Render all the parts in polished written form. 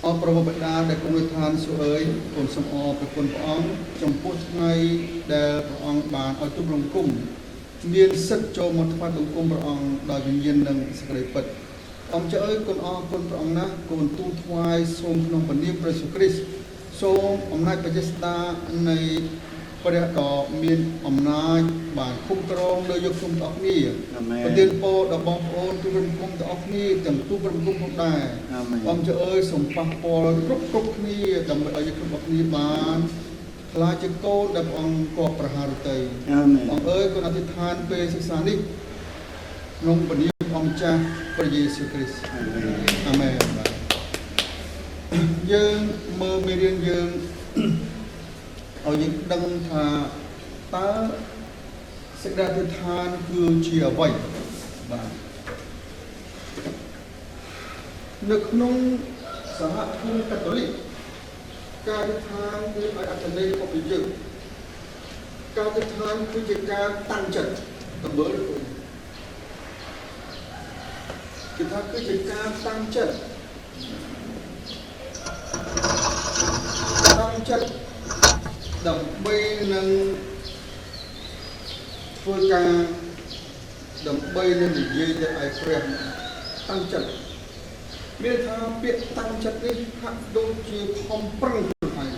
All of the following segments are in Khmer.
អរប្រវត្តិដាដែលគង់នៅឋានសួគ៌អើយគុណសូមអរព្រះគុណព្រះអង្គចំពោះថ្ងៃដែលព្រះអង្គបានឲ្យទូលបង្គំមានសិទ្ធិចូលមកថ្វាយបង្គំព្រះអង្គដោយវិញ្ញាណនិងសេចក្តីពិតអង្គចាអើយគុណអរគុណព្រះអង្គណាស់គុណទូលថ្វាយសូមក្នុងព្រះនាមព្រះយេស៊ូវគ្រីស្ទសូមអំណាចបច្ចស្តានៃព្រះដ៏មានអំណាចបានគ្រប់គ្រងលើយកខ្ញុំទាំងអស់គ្នាប្រទានពរដល់បងប្អូនទូលបង្គំទាំងអស់គ្នាទាំងទូលបង្គំផងដែរអង្គចាអើយសូមប៉ះពាល់គ្រប់គ្នាដើម្បីឲ្យយកខ្ញុំទាំងអស់គ្នាបានខ្លាចជាកូនដែលព្រះអង្គគប់ប្រហារទៅអង្គអើយគុណអធិដ្ឋានពេលសិក្សានេះក្នុងព្រះនាមអង្គម្ចាស់ព្រះយេស៊ូវគ្រីស្ទអាមែនយើងមើលមេរៀនយើងឲ្យយើងដឹងថាតើសេចក្តីអធិដ្ឋានគឺជាអ្វីបាទនៅក្នុងសហគមន៍កាតូលិកការអធិដ្ឋានគឺឲ្យអត្ថន័យរបស់យើងការអធិដ្ឋានគឺជាការតាំងចិត្តដំណើរគឺថាគឺជាការតាំងចិត្តដើម្បីនឹងធ្វើការដើម្បីនឹងនិយាយទៅឲ្យព្រះតាំងចិត្តមានថាពាក្យតាំងចិត្តនេះហាក់ដូចជាខំប្រឹងខ្លួនឯង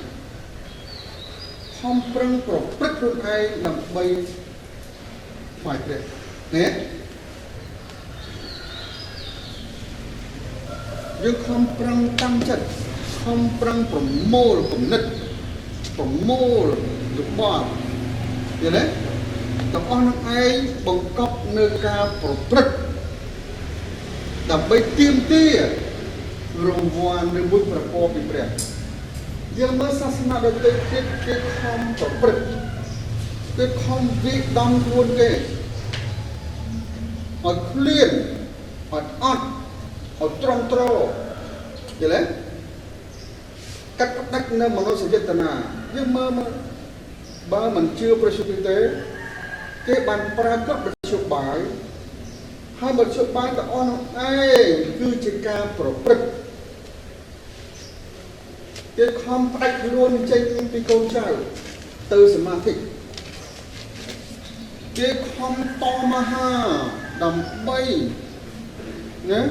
ខំប្រឹងប្រព្រឹត្តខ្លួនឯងដើម្បីថ្វាយព្រះណាយើងខំប្រឹងតាំងចិត្តខំប្រឹងប្រមូលគំនិតប្រមូលយោបល់យល់ទេទាំងអស់នឹងឯងបង្កប់នៅការប្រព្រឹត្តដើម្បីទាមទាររង្វាន់ឬមួយប្រកបពីព្រះយើងមើលសាសនាដទៃទៀតគេខំប្រព្រឹត្តគេខំវិដំខ្លួនគេឲ្យឃ្លានឲ្យអត់ឲ្យត្រង់ត្រយល់ទេកាត់ផ្ដាច់នៅមនោសញ្ចេតនាយើងមើលបើមិនជឿព្រះសុទ្ធទេគេបានប្រើកฎមធ្យោបាយហើយមធ្យោបាយទាំងអស់នោះឯងគឺជាការប្រព្រឹត្តគេខំផ្ដាច់ខ្លួនចេញពីកូនចៅទៅសមាធិគេខំតមហាដើម្បីណា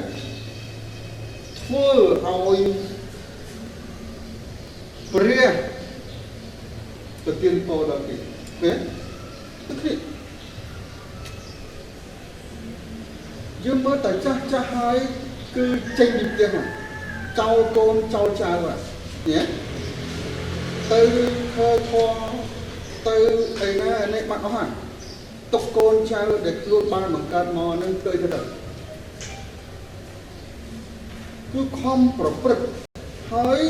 ធ្វើឲ្យព្រះប្រទានពរដល់គេណាគឺយើងមើលតែចាស់ហើយគឺចេញពីផ្ទះចោលកូនចោលចៅណាទៅធ្វើធម៌ទៅអីណានេះបាត់អស់ហើយទុកកូនចៅដែលខ្លួនបានបង្កើតមកនឹងទៅគឺខំប្រព្រឹត្តហើយ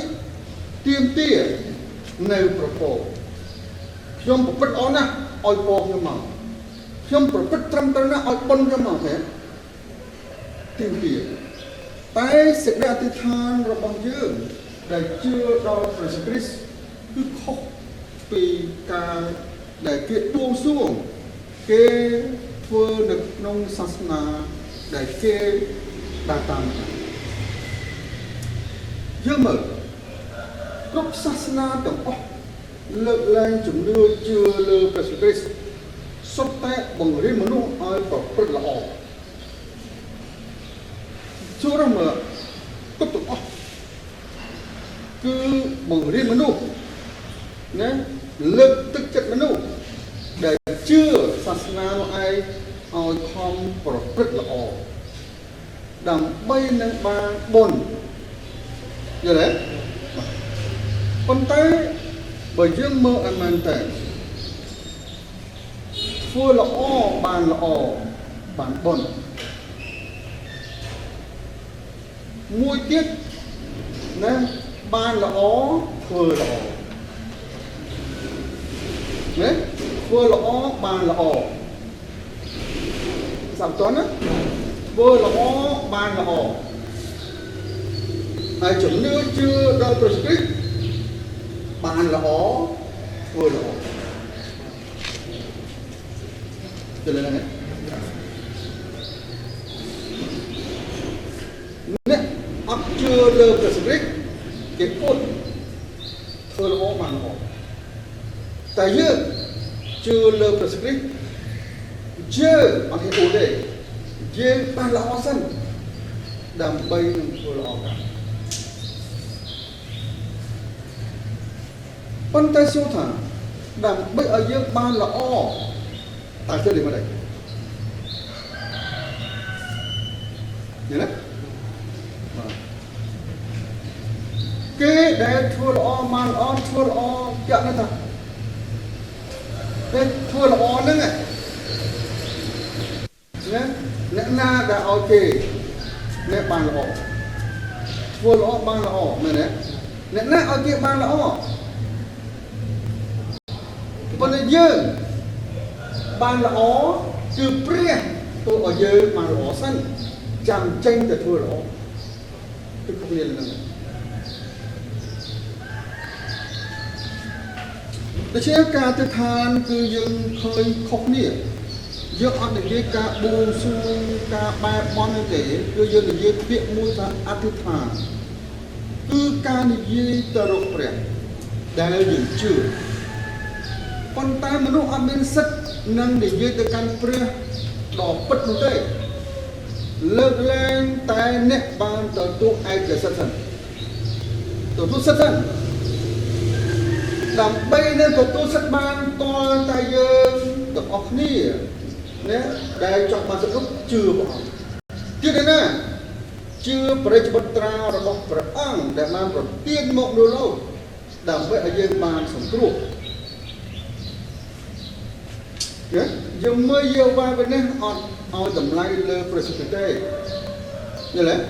ទាមទារនៅប្រពោខ្ញុំប្រព្រឹត្តអស់ណាស់ឲ្យពរខ្ញុំមកខ្ញុំប្រព្រឹត្តត្រឹមត្រូវណាស់ឲ្យបុណ្យខ្ញុំមកទេទាមទារតែសេចក្តីអធិដ្ឋានរបស់យើងដែលជឿដល់ព្រះយេស៊ូវគ្រីស្ទគឺខុសពីការដែលគេបួងសួងគេធ្វើនៅក្នុងសាសនាដែលគេដើរតាមយើងមើលគ្រប់សាសនាទាំងអស់លើកឡើងជំនឿជឿលើព្រះយេស៊ូវគ្រីស្ទសុទ្ធតែបង្រៀនមនុស្សឲ្យប្រព្រឹត្តល្អចូលរមើលគ្រប់ទាំងអស់គឺបង្រៀនមនុស្សណាលើកទឹកចិត្តមនុស្សដែលជឿសាសនានោះឯងឲ្យខំប្រព្រឹត្តល្អដើម្បីនឹងបានបុណ្យយល់ទេប៉ុន្តែបើយើងមើលឲ្យមែនតើធ្វើល្អបានបុណ្យមួយទៀតណាបានល្អធ្វើល្អណាធ្វើល្អបានល្អសំតន់ណាធ្វើល្អបានល្អហើយជំនឿជឿដល់ព្រះគ្រីស្ទបានល្អធ្វើល្អជឿលើណាអ្នកអត់ជឿលើព្រះគ្រីស្ទ គេពុតធ្វើល្អបានល្អតែយើងជឿលើព្រះគ្រីស្ទយើងអត់ហ៊ានអួតទេយើងបានល្អសិនដើម្បីនឹងធ្វើល្អកើតប៉ុន្តែសួរថាដើម្បីឲ្យយើងបានល្អតើធ្វើដូចម្តេចយល់ទេគេដែលធ្វើល្អបានល្អធ្វើល្អចាក់នេះថាគេធ្វើល្អហ្នឹងណាអ្នកណាដែលឲ្យគេអ្នកបានល្អធ្វើល្អបានល្អមែនទេអ្នកណាឲ្យគេបានល្អប៉ុន្តែយើងបានល្អគឺព្រះទូឲ្យយើងបានល្អសិនចាំចេញទៅធ្វើល្អគឺគ្នានឹងដូច្នេះការទៅឋានគឺយើងឃើញខុសគ្នាយើងអត់និយាយការបួងសួងការបែបបន់ទេគឺយើងនិយាយពាក្យមួយថាអធិដ្ឋានគឺការនិយាយទៅរកព្រះដែលយើងជឿប៉ុន្តែមនុស្សអត់មានសិទ្ធិនឹងនិយាយទៅកាន់ព្រះដ៏ពិតនោះទេលើកលែងតែអ្នកបានទទួលឯកសិទ្ធិសិនទទួលសិទ្ធិសិនដើម្បីនឹងទទួលសិទ្ធិបានតលតែយើងទាំងអស់គ្នាណាដែលចង់បានសិទ្ធិជឿព្រះអង្គទៀតឯណាជឿព្រះបុត្រារបស់ព្រះអង្គដែលបានប្រទានមកនៅលោកដើម្បីឲ្យយើងបានសង្គ្រោះយើងមើលយកវាវិញនេះអត់ឲ្យតម្លៃលើព្រះសិទ្ធិទេយល់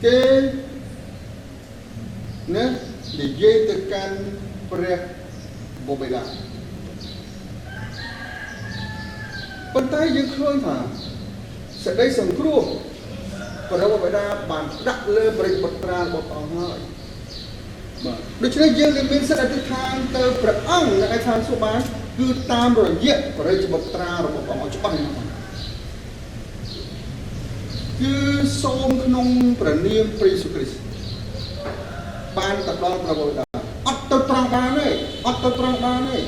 ទេគេណានិយាយទៅកាន់ព្រះបបិតាប៉ុន្តែយើងឃើញថាសេចក្តីសង្គ្រោះព្រះបបិតាបានដាក់លើព្រះបុត្រារបស់ព្រះអង្គហើយបាទដូច្នេះយើងមានសិទ្ធិអធិដ្ឋានទៅព្រះអង្គនៅឯឋានសួគ៌បានគឺតាមរយៈព្រះបុត្រារបស់ព្រះអង្គច្បាស់ណាស់គឺសូមក្នុងព្រះនាមព្រះយេស៊ូវគ្រីស្ទបានទៅដល់ព្រះបបិតាអត់ទៅត្រង់បានទេអត់ទៅត្រង់បានទេ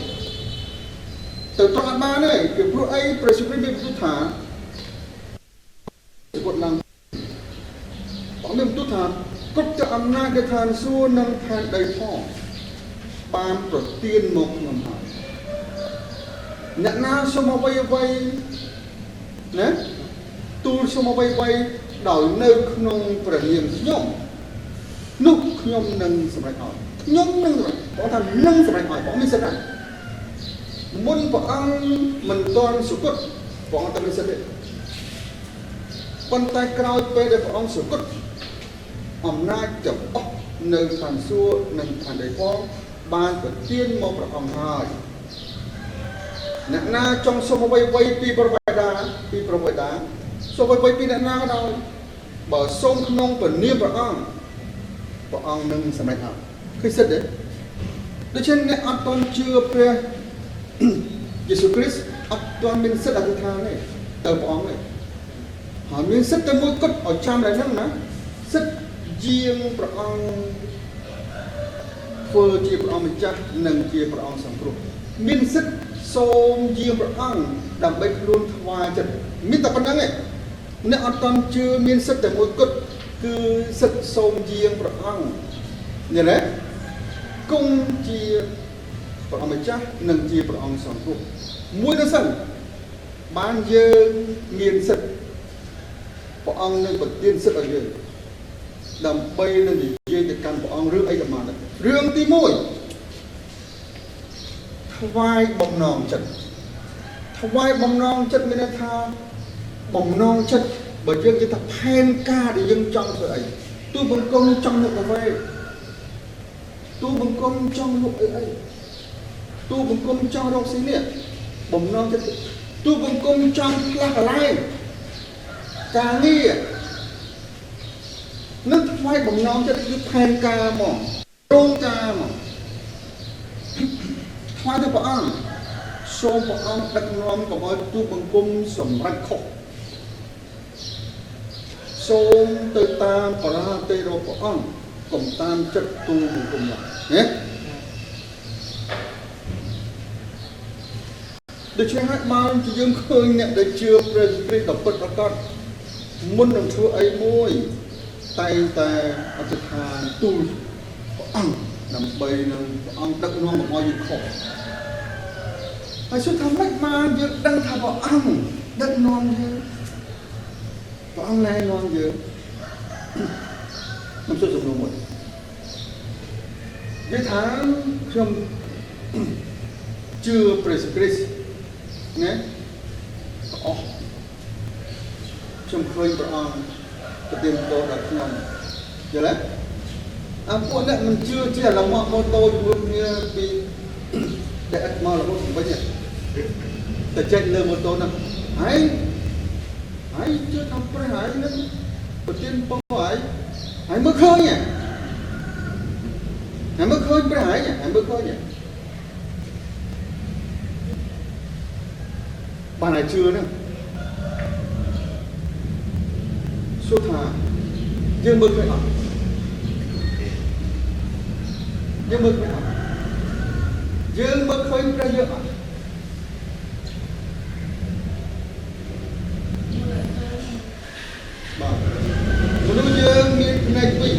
ទៅត្រង់បានទេពីព្រោះអីព្រះយេស៊ូវគ្រីស្ទមានបន្ទូលថាគាត់ឡើងព្រះមានបន្ទូលថាគ្រប់តែអំណាចនៃឋានសួគ៌និងឋានដីផងបានប្រទានមកខ្ញុំហើយអ្នកណាសូមអ្វីណាទូលសូមអ្វីដោយនៅក្នុងព្រះនាមខ្ញុំនោះខ្ញុំនឹងសម្រេចឲ្យខ្ញុំនឹងបងថានឹងសម្រេចឲ្យបងមានសិទ្ធិមុនព្រះអង្គមិនទាន់សុគតព្រះអង្គតែមានសិទ្ធិប៉ុន្តែក្រោយពេលដែលព្រះអង្គសុគតអំណាចទាំងអស់នៅឋានសួគ៌និងឋានដីផងបានប្រទានមកព្រះអង្គហើយអ្នកណាចង់សុំអ្វីពីព្រះបិតាសុំអ្វីពីអ្នកណាក៏ដោយបើសុំក្នុងព្រះនាមព្រះអង្គនឹងសម្រេចឲ្យឃើញសិទ្ធិទេដូច្នេះអ្នកអត់ទាន់ជឿព្រះយេស៊ូវគ្រីស្ទអត់ទាន់មានសិទ្ធិអធិដ្ឋានទេទៅព្រះអង្គទេហើយមានសិទ្ធិតែមួយគត់ឲ្យចាំតែហ្នឹងណាសិទ្ធិជាងព្រះអង្គធ្វើជាព្រះអង្គម្ចាស់និងជាព្រះអង្គសង្គ្រោះមានសិទ្ធិសូមយាមព្រះអង្គដើម្បីខ្លួនថ្វាយចិត្តមានតែប៉ុណ្្នឹងឯងអ្នកអត់ទាន់ជឿមានសិទ្ធិតែមួយគត់គឺសិទ្ធិសូមយាមព្រះអង្គយល់ទេគង់ជាព្រះអង្គម្ចាស់និងជាព្រះអង្គសង្គ្រោះមួយទៅសិនបានយើងមានសិទ្ធិព្រះអង្គនឹងប្រទានសិទ្ធិឲ្យយើងដើម្បីនឹងនិយាយទៅកាន់ព្រះអង្គរឿងអីក៏បានដែររឿងទី1ថ្វាយបំណងចិត្តមានន័យថាបំណងចិត្តបើយើងនិយាយថាផែនការដែលយើងចង់ធ្វើអីទូបង្គំចង់លុបអ្វីទូបង្គំចង់លុបអីទូបង្គំចង់រកស៊ីនេះបំណងចិត្តទូបង្គំចង់ផ្លាស់កន្លែងការងារនឹងថ្វាយបំណងចិត្តគឺផែនការមករោងការមកថ្វាយទៅព្រះអង្គសូមព្រះអង្គដឹកនាំកុំឲ្យទូបង្គំសម្រេចខុសសូមទៅតាមបរាទ័យរបស់ព្រះអង្គ កុំតាមចិត្តទូបង្គំឡើយណាដូច្នេះហើយបានជាយើងឃើញអ្នកដែលជឿព្រះគ្រីស្ទដ៏ពិតប្រាកដមុននឹងធ្វើអីមួយតែងតែអធិដ្ឋានទូលព្រះអង្គដើម្បីនឹងព្រះអង្គដឹកនាំរបស់យើងខុសហើយសុទ្ធថាម៉េចបានយើងដឹងថាព្រះអង្គដឹកនាំយើងព្រះអង្គណែនាំយើងខ្ញុំសួរសំណួរមួយនិយាយថាខ្ញុំជឿព្រះគ្រីស្ទណាអស់ខ្ញុំឃើញព្រះអង្គប្រទានពរដល់ខ្ញុំយល់ទេពួកអ្នកមិនជឿជាអាឡម៉ម៉ូតូជាមួយគ្នាពីតែអត់មករហូតវិញតែចេញលើម៉ូតូហ្នឹងហើយជឿថាព្រះហើយនឹងប្រទានពរហើយមើលឃើញហើយមើលឃើញព្រះហើយមើលឃើញបានតែជឿហ្នឹងសួរថាយើងមើលឃើញអត់យើងមើលឃើញអត់យើងមើលឃើញព្រះយើងអត់បាទមនុស្សយើងមានផ្នែកពីរ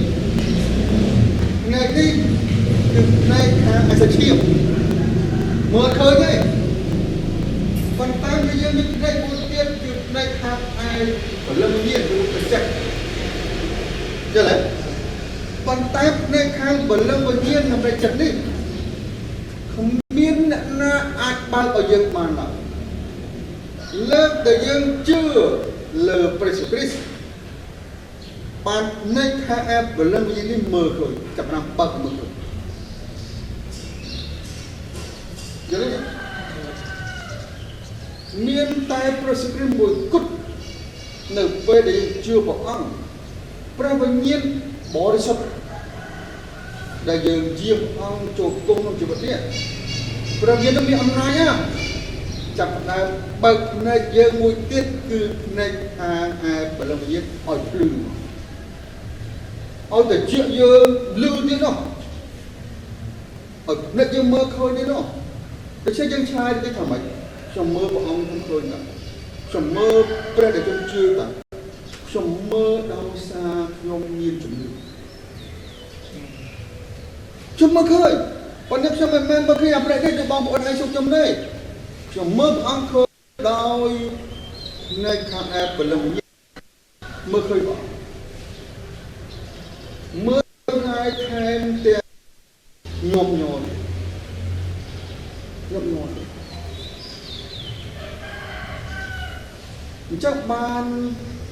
ផ្នែកនេះគឺផ្នែកខាងអសឈាមមើលឃើញទេប៉ុន្តែយើងមានផ្នែកមួយទៀតគឺផ្នែកខាងឯពលឹមវិញ្ញាណឬបច្ចេកយល់ទេប៉ុន្តែផ្នែកខាងពលឹមវិញ្ញាណនិងបច្ចេកនេះគ្មានអ្នកណាអាចបើកឲ្យយើងបានឡើយលើកតែយើងជឿលើព្រះគ្រីស្ទបានផ្នែកខាងពលឹមវិញ្ញាណនេះមើលឃើញចាប់បានបើកមើលឃើញយល់ទេមានតែព្រះគ្រីស្ទមួយគត់នៅពេលដែលយើងជឿព្រះអង្គព្រះវិញ្ញាណបរិសុទ្ធដែលយើងយាមអង្គចូលគង់ក្នុងជីវិតនេះព្រះវិញ្ញាណមានអំណាចចាប់ផ្ដើមបើកភ្នែកយើងមួយទៀតគឺភ្នែកខាងពលឹមវិញ្ញាណឲ្យភ្លឺឲ្យតែជាយើងលឺទៀតនោះឲ្យភ្នែកយើងមើលឃើញទៀតនោះដូច្នេះយើងឆ្លើយទៅថាម៉េចខ្ញុំមើលព្រះអង្គខ្ញុំឃើញតាខ្ញុំមើលព្រះដែលខ្ញុំជឿតាខ្ញុំមើលដោយសារខ្ញុំមានជំនឿខ្ញុំមើលឃើញប៉ុន្តែខ្ញុំមិនមែនមើលឃើញអាព្រះនេះដូចបងប្អូនឯងជុំខ្ញុំទេខ្ញុំមើលព្រះអង្គឃើញដោយនៃខាងពលឹមវិញ្ញាណមើលឃើញបងមើលហើយថែមទាំងញាប់ញ័រអញ្ចឹងបាន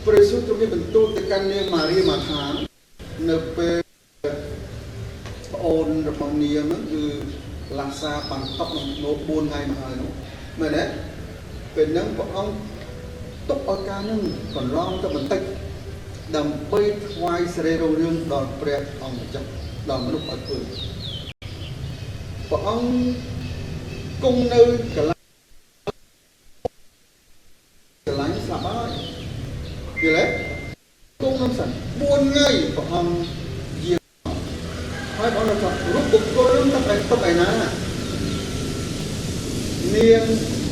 ព្រះសូរទ្រង់មានបន្ទូលទៅកាន់នាងម៉ារីម៉ាថានៅពេលប្អូនរបស់នាងហ្នឹងគឺឡាសាបានតប់ក្នុង4ថ្ងៃមកហើយនោះមែនទេពេលហ្នឹងព្រះអង្គទុកឲ្យការហ្នឹងកន្លងទៅបន្តិចដើម្បីថ្វាយសេរីរុងរឿងដល់ព្រះអង្គម្ចាស់ដល់មនុស្សឲ្យឃើញព្រះអង្គគង់នៅកន្លែងស្លាប់ហើយយល់ទេគង់ក្នុងសិន4ថ្ងៃព្រះអង្គយាងហើយព្រះអង្គថារូបបុគ្គលនឹងទៅទុកឯណានាង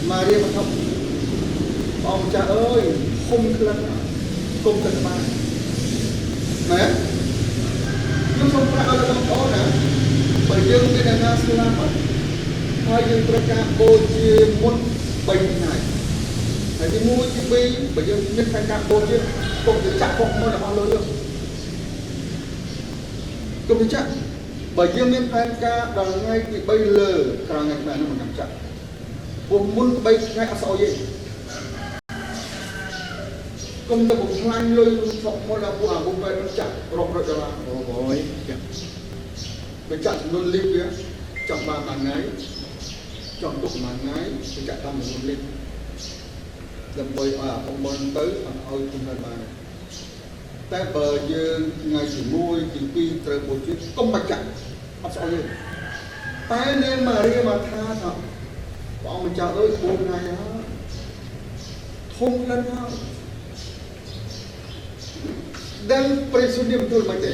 ម៉ារីមកថាព្រះអង្គចាស់អើយឃុំក្លិនគុំទៅក្បាលណាខ្ញុំសូមប្រាប់ឲ្យបងប្អូនណាបើយើងមានអ្នកណាស្លាប់ហើយយើងប្រកាសបូជាមុន3ថ្ងៃហើយទី1ទី2បើយើងមានផែនការបូជាគុំទៅចាក់ពុកមុនរបស់លោកយើងគុំទៅចាក់បើយើងមានផែនការដល់ថ្ងៃទី3លើក្រោយថ្ងៃស្មែនោះមិនចាំចាក់ពុំមុន3ថ្ងៃអត់ស្អុយទេគុំទៅបំផ្លាញលុយស្រុកមុនដល់ពួកអាបុពេទ្យចាក់រាប់រយដុល្លារអូយចាក់បើចាក់ចំនួនលីបវាចង់បានថ្ងៃចង់ទុកប្រហែលថ្ងៃទៅចាក់តាមចំនួនលីបដើម្បីឲ្យអាពុកមុនទៅអត់ឲ្យគុំនៅបានតែបើយើងថ្ងៃទី1ទី2ត្រូវបូជាកុំបាច់ចាក់អត់ស្អីទេតែនាងម៉ារីមកថាព្រះអង្គម្ចាស់អើយ4ថ្ងៃហើយធំក្លិនហើយដឹងព្រះសុនិមទូលមិនទេ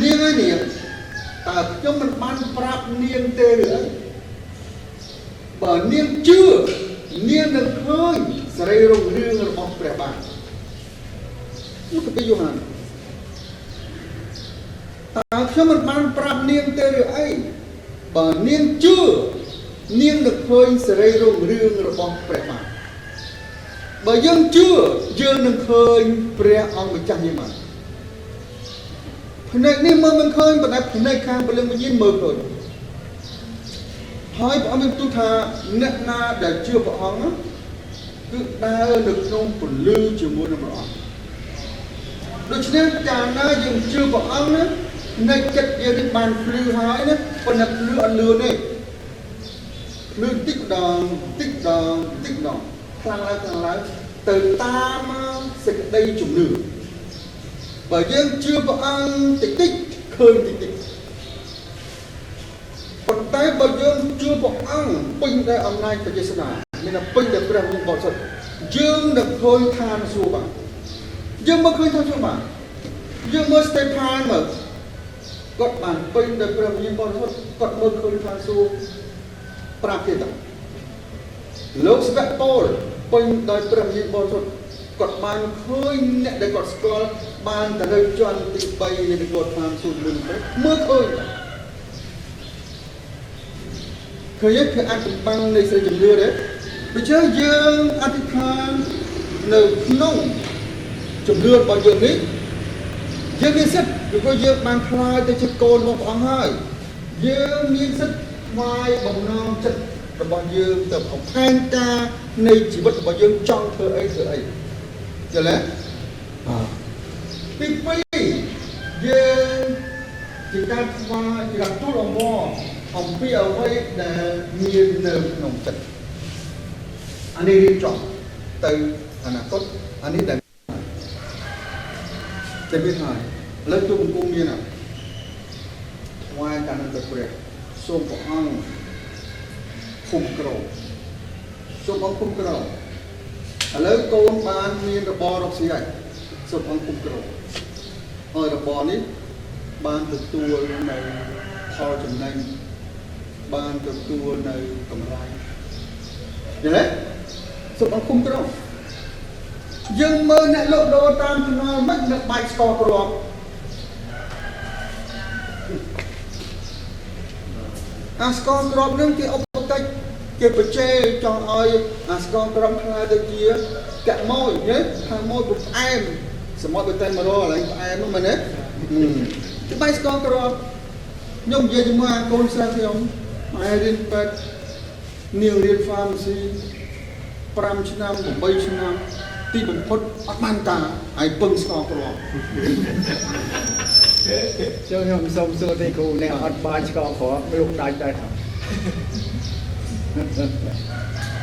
នាងហើយនាងតើខ្ញុំមិនបានប្រាប់នាងទេឬអីបើនាងជឿនាងនឹងឃើញសេរីរុងរឿងរបស់ព្រះបាទនោះក៏ពីយូហានតើខ្ញុំមិនបានប្រាប់នាងទេឬអីបើនាងជឿនាងនឹងឃើញសេរីរុងរឿងរបស់ព្រះបាទបើយើងជឿយើងនឹងឃើញព្រះអង្គម្ចាស់យើងបានផ្នែកនេះមើលមិនឃើញប៉ុន្តែផ្នែកខាងព្រលឹងវិញ្ញាណមើលឃើញហើយព្រះអង្គមានបន្ទូលថាអ្នកណាដែលជឿព្រះអង្គគឺដើរនៅក្នុងពលឺជាមួយនឹងព្រះអង្គដូច្នេះកាលណាយើងជឿព្រះអង្គណានៅចិត្តយើងនេះបានភ្លឺហើយណាប៉ុន្តែភ្លឺអត់លឿនទេភ្លឺតិចម្ដងតិចម្ដងតិចម្ដងខ្លាំងឡើងទៅតាមសេចក្តីជំនឿបើយើងជឿព្រះអង្គតិចតិចឃើញតិចតិចប៉ុន្តែបើយើងជឿព្រះអង្គពេញដោយអំណាចព្រះយេស៊ូវមានតែពេញដោយព្រះវិញ្ញាណបរិសុទ្ធយើងនឹងឃើញឋានសួគ៌បានយើងមកឃើញឋានសួគ៌បានយើងមើលស្តេផានមើលគាត់បានពេញដោយព្រះវិញ្ញាណបរិសុទ្ធគាត់មើលឃើញឋានសួគ៌ប្រាប់ទៀតលោកស្វៈប៉ូលពេញដោយព្រះវិញ្ញាណបរិសុទ្ធគាត់បានឃើញអ្នកដែលគាត់ស្គាល់បានទៅនៅជាន់ទី3នៃនគរឋានសួគ៌មើលឃើញគឺអាចចម្បាំងនៃសេចក្តីជំនឿទេដូច្នេះយើងអធិដ្ឋាននៅក្នុងជំនឿរបស់យើងនេះយើងមានសិទ្ធិពីព្រោះយើងបានខ្លាយទៅជាកូនរបស់ព្រះអង្គហើយយើងមានសិទ្ធិថ្វាយបំណងចិត្តរបស់យើងទៅផែនការនៃជីវិតរបស់យើងចង់ធ្វើអីយល់ទេទី2យើងជាការថ្វាយជាការទូលអង្វរអំពីអ្វីដែលមាននៅក្នុងចិត្តអានេះរៀបចំទៅអនាគតអានេះដែលតែមានហើយឥឡូវទូបង្គំមានថ្វាយការនឹងទៅព្រះសូមព្រះអង្គគុំក្រសូមអង្គគុំក្រឥឡូវកូនបានមានរបររកស៊ីហើយសូមអង្គគុំក្រហើយរបរនេះបានទទួលនៅផលចំណេញបានទទួលនៅកម្រៃយល់ទេសូមអង្គគុំក្រយើងមើលអ្នកលោកដូរតាមចំណល់មិននឹកបាច់ស្ករគ្រាប់អាស្ករគ្រាប់នឹងគេឧបតិចគេបច្ចេចង់ឲ្យអាស្ករគ្រាប់ខ្លាយទៅជាកាក់ម៉ួយណាខាងម៉ួយពុកផ្អែមសមត់ទៅតែ100កន្លែងផ្អែមនោះមែនទេគេបាយស្ករគ្រាប់ខ្ញុំនិយាយជាមួយអាកូនស្រីខ្ញុំឯរៀនពេទ្យនាងរៀន pharmacy 5ឆ្នាំ8ឆ្នាំទីបំផុតអត់បានការហើយពឹងស្ករគ្រាប់ចូលខ្ញុំសូមសួរទេគ្រូអ្នកអត់បានស្ករគ្រាប់លោកដាច់ដែរថា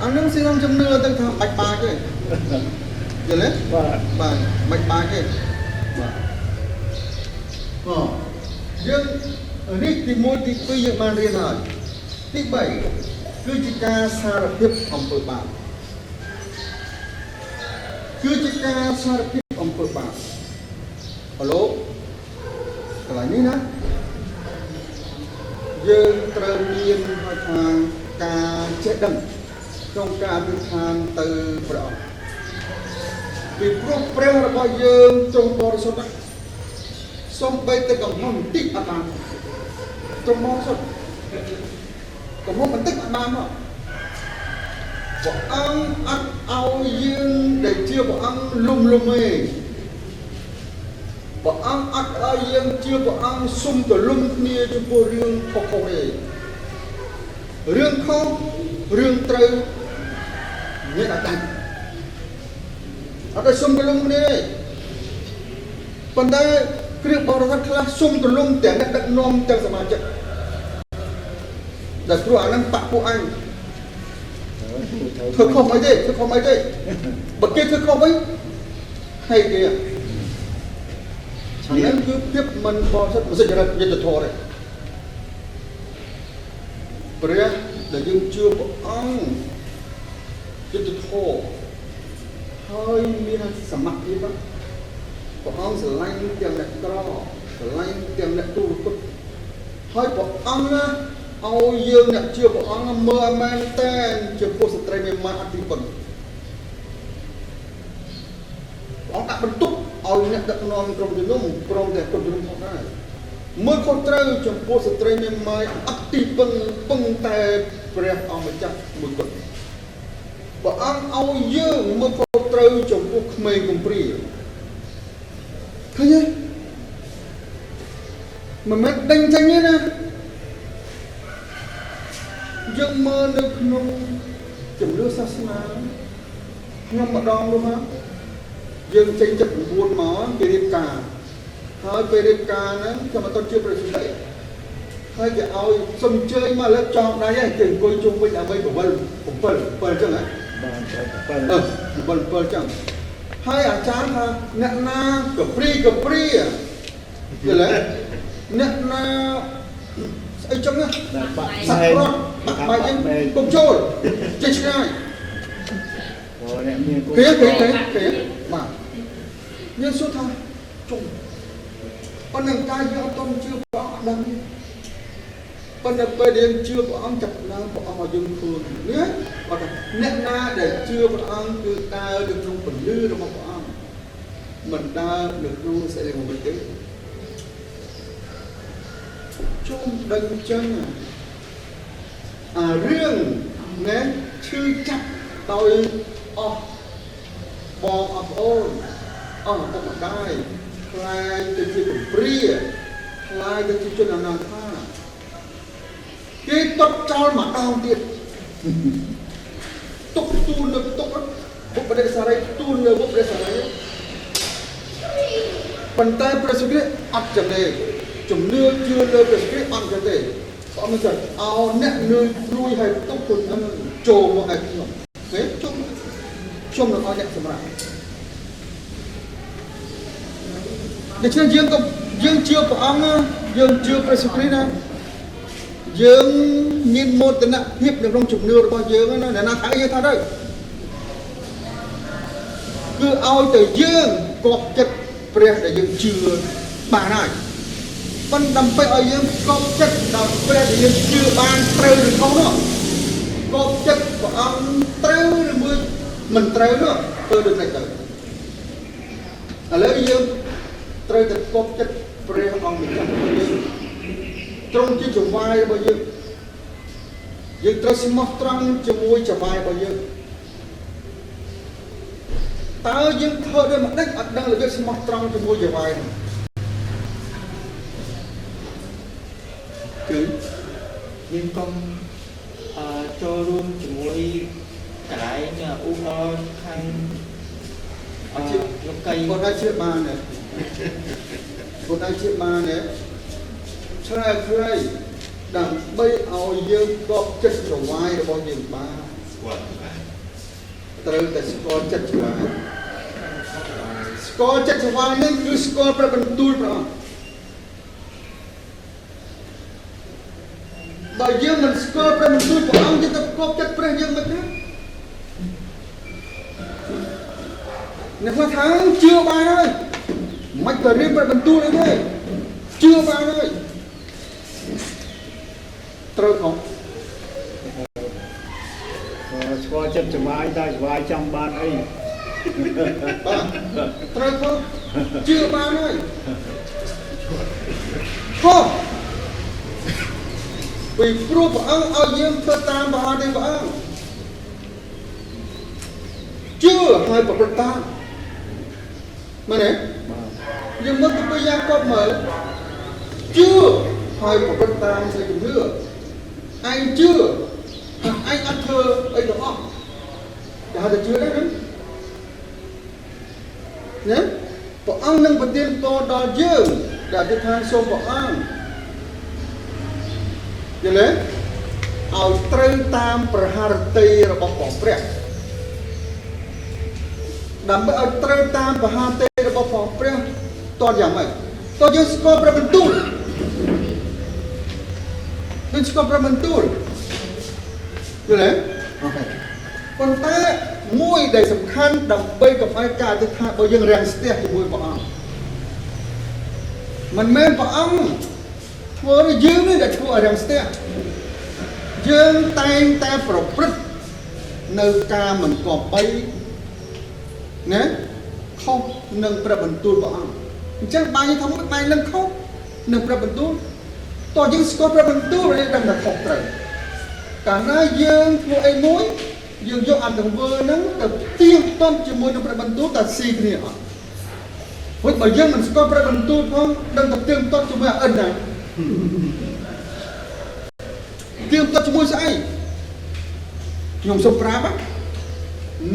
អានឹងសិខ្ញុំជំនឿទៅថាបាច់បាច់ទេយល់ទេបាទបាច់បាច់ទេបាទយើងនេះទី1ទី2យើងបានរៀនហើយទី3គឺជាការសារភាពអំពើបាបគឺជាការសារភាពអំពើបាបហៅលោកកន្លែងនេះណាយើងត្រូវមានហៅថាការចេះដឹងក្នុងការអធិដ្ឋានទៅព្រះអង្គពីព្រោះព្រះរបស់យើងទ្រង់បរិសុទ្ធសូម្បីតែកំហុសបន្តិចអត់បានទ្រង់បរិសុទ្ធកំហុសបន្តិចអត់បានមកព្រះអង្គអត់ឲ្យយើងដែលជាព្រះអង្គលំទេព្រះអង្គអត់ឲ្យយើងជាព្រះអង្គសុំទលំគ្នាចំពោះរឿងខុសៗទេរឿងខុសរឿងត្រូវមានអត់ដាច់អត់ឲ្យសុំទលំគ្នាប៉ុន្តែគ្រឿងបរិសុទ្ធខ្លះសុំទលំទាំងអ្នកដឹកនាំទាំងសមាជិកដែលព្រោះអានឹងបាក់ពួកអញធ្វើខុសអីទេបើគេធ្វើខុសវិញហើយគេអានឹងគឺភាពមិនបរិសុទ្ធមិនសិទ្ធិយុត្តិធម៌ទេព្រះដែលយើងជឿព្រះអង្គយុត្តិធម៌ហើយមានសមត្ថភាពព្រះអង្គស្រឡាញ់ទាំងអ្នកក្រស្រឡាញ់ទាំងអ្នក ហើយព្រះអង្គណាឲ្យយើងអ្នកជឿព្រះអង្គមើលមែនតែចំពោះស្ត្រីមេម៉ាអត់ទីពឹងព្រះអង្គដាក់បន្ទុកឲ្យអ្នកដឹកនាំក្រុមជំនុំព្រមទាំងក្រុមជំនុំផងដែរមើលខុសត្រូវចំពោះស្ត្រីមេម៉ាអត់ទីពឹងតែព្រះអង្គម្ចាស់មួយគត់ព្រះអង្គឲ្យយើងមើលខុសត្រូវចំពោះក្មេងកំព្រាឃើញទេមិនមែនដេញចេញទេណាយើងមើលនៅក្នុងជំនឿសាសនាខ្ញុំម្ដងនោះណាយើងចេញចិត្ត9មកគេរៀបការហើយពេលរៀបការហ្នឹងខ្ញុំអត់ជឿព្រះសុទ្ធហើយគេឲ្យសុំជើញមកលើចង់ដៃហ្នឹងគេអង្គុយជុំវិញដើម្បី7ចឹងហ៎7ចឹងហើយអាចារ្យថាអ្នកណាកព្រីយល់ទេអ្នកណាស្អីចឹងណាសាក់រត់បាក់បាយចឹងកុំចូលចេះឆ្ងាយអូអ្នកមានគោគេបាទយើងសួរថាជុំប៉ុន្តែកាយយើងអត់ទាន់ជឿព្រះអង្គអត់ដឹងទេប៉ុន្តែពេលយើងជឿព្រះអង្គចាប់ដើមព្រះអង្គឲ្យយើងឃើញនេះគាត់ថាអ្នកណាដែលជឿព្រះអង្គគឺដើរនៅក្នុងពន្លឺរបស់ព្រះអង្គមិនដើរនៅក្នុងសេរីរបស់ទេជុំដឹងចឹងអារឿងណែឈឺចាប់ដោយអស់បងអប្អូនអស់ឪពុកម្ដាយខ្លាយទៅជាកំព្រាខ្លាយទៅជាជនអនាថាគេតត់ចោលម្ដងទៀតទុកទូលនៅទុកបុព្វដេសារីទូលនៅបុព្វដេសារីប៉ុន្តែព្រះសុគ្រីស្ទអត់ចំណេះជំនឿជឿលើព្រះគ្រីស្ទអត់ចឹងទេព្រះអង្គថាអោអ្នកនឿយព្រួយហើយទុកខ្លួននឹងចូលមកឲ្យខ្ញុំគេខ្ញុំនឹងឲ្យអ្នកសម្រាប់ដូច្នេះយើងជឿព្រះអង្គយើងជឿព្រះសុគ្រីស្ទណាយើងមានមោទនភាពនៅក្នុងជំនឿរបស់យើងណាអ្នកណាថាយើងថាទៅគឺឲ្យតែយើងគប់ចិត្តព្រះដែលយើងជឿបានហើយប៉ុន្តែដើម្បីឲ្យយើងគប់ចិត្តដល់ព្រះដែលយើងជឿបានត្រូវឬខុសនោះគប់ចិត្តព្រះអង្គត្រូវឬមិនត្រូវនោះធ្វើដូចនេះទៅឥឡូវយើងត្រូវតែគប់ចិត្តព្រះអង្គម្ចាស់របស់យើងត្រង់ជាចង្វាយរបស់យើងត្រូវស្មោះត្រង់ជាមួយចង្វាយរបស់យើងតើយើងធ្វើដូចម្ដេចអត់ដឹងរបៀបស្មោះត្រង់ជាមួយចង្វាយនោះគឺយើងកុំចូលរួមជាមួយកន្លែងឧបករណ៍ខាងលោកកៃគាត់អាចជឿបានទេគាត់អាចជឿបានទេឆ្លើយខ្លីដើម្បីឲ្យយើងគប់ចិត្តចង្វាយរបស់យើងបានស្គាល់ត្រូវតែស្គាល់ចិត្តចង្វាយស្គាល់ចិត្តចង្វាយនេះគឺស្គាល់ព្រះបន្ទូលព្រះអង្គបើយើងមិនស្គាល់ព្រះបន្ទូលព្រះអង្គយើងទៅគប់ចិត្តព្រះយើងមិនទេអ្នកខ្លះថាជឿបានហើយមិនទៅរៀបព្រះបន្ទូលអីទេជឿបានហើយត្រូវខុសស្គាល់ចិត្តចង្វាយតែចង្វាយចង់បានអីបាទត្រូវខុសជឿបានហើយខុសពីព្រោះព្រះអង្គឲ្យយើងធ្វើតាមព្រះហឫទ័យព្រះអង្គជឿហើយប្រព្រឹត្តតាមមែនទេយើងមើលទៅយ៉ាងកប់មើលជឿហើយប្រព្រឹត្តតាមសេចក្ដីជំនឿឯងជឿហើយឯងអត់ធ្វើអីទាំងអស់តែហៅថាជឿដែរណាព្រះអង្គនឹងប្រទានពរដល់យើងដែលអធិដ្ឋានសូមព្រះអង្គយល់ទេឲ្យត្រូវតាមប្រហារតីរបស់ព្រះដើម្បីឲ្យត្រូវតាមប្រហារតីរបស់ព្រះតើយ៉ាងម៉េចតើយើងស្គាល់ព្រះបន្ទូលយើងស្គាល់ព្រះបន្ទូលយល់ទេប៉ុន្តែមួយដែលសំខាន់ដើម្បីកុំឲ្យការអធិដ្ឋានរបស់យើងរាំងស្ទះជាមួយព្រះអង្គមិនមែនព្រះអង្គ ធ្វើយើងនេះដែលធ្វើឲ្យរាំងស្ទះយើងតែងតែប្រព្រឹត្តនៅការមិនគប្បីណាខុសនឹងព្រះបន្ទូលព្រះអង្គអញ្ចឹងបានយើងថាមិនបែរនឹងខុសនឹងព្រះបន្ទូលតោះយើងស្គាល់ព្រះបន្ទូលយើងដឹងថាខុសត្រូវកាលណាយើងធ្វើអីមួយយើងយកអត្តង្វើហ្នឹងទៅទៀងទាត់ជាមួយនឹងព្រះបន្ទូលតែស៊ីគ្នាអត់ព្រោះបើយើងមិនស្គាល់ព្រះបន្ទូលផងដឹងតែទៀងទាត់ជាមួយអិនណាទៀងទាត់ជាមួយស្អីខ្ញុំសូមប្រាប់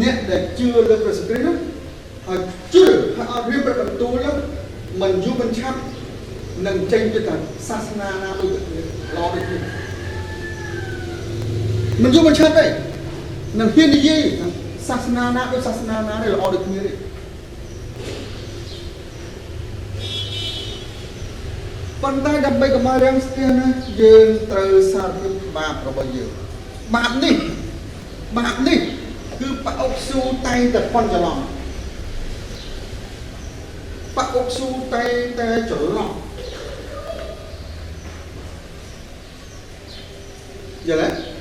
អ្នកដែលជឿលើព្រះគ្រីស្ទនោះឲ្យជឿហើយអត់រៀនព្រះបន្ទូលហ្នឹងមិនយូរមិនឆាប់នឹងចេញទៅថាសាសនាណាដូចល្អដូចនេះមិនយូរមិនឆាប់ទេនឹងហ៊ាននិយាយសាសនាណាដូចសាសនាណានេះល្អដូចគ្នាទេប៉ុន្តែដើម្បីកុំឲ្យរាំងស្ទះណាយើងត្រូវសារភាពបាបរបស់យើងបាបនេះគឺបអុកស៊ូតែងតែប៉ុនច្រឡំបអុកស៊ូតែងតែច្រឡំយល់ទេ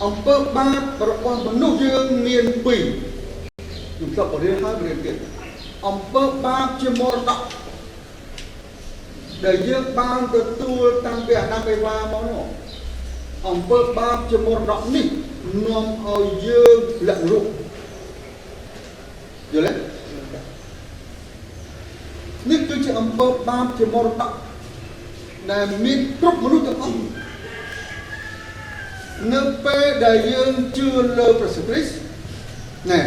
អំពើបាបរបស់មនុស្សយើងមានពីរខ្ញុំធ្លាប់បរៀនហើយបរៀនទៀតអំពើបាបជាមរតកដែលយើងបានទទួលតាំងពីអាដាមអេវ៉ាមកនោះអំពើបាបជាមរតកនេះនាំឲ្យយើងលាក់រូបយល់ទេនេះគឺជាអំពើបាបជាមរតកដែលមានគ្រប់មនុស្សទាំងអស់នៅពេលដែលយើងជឿលើព្រះគ្រីស្ទណែ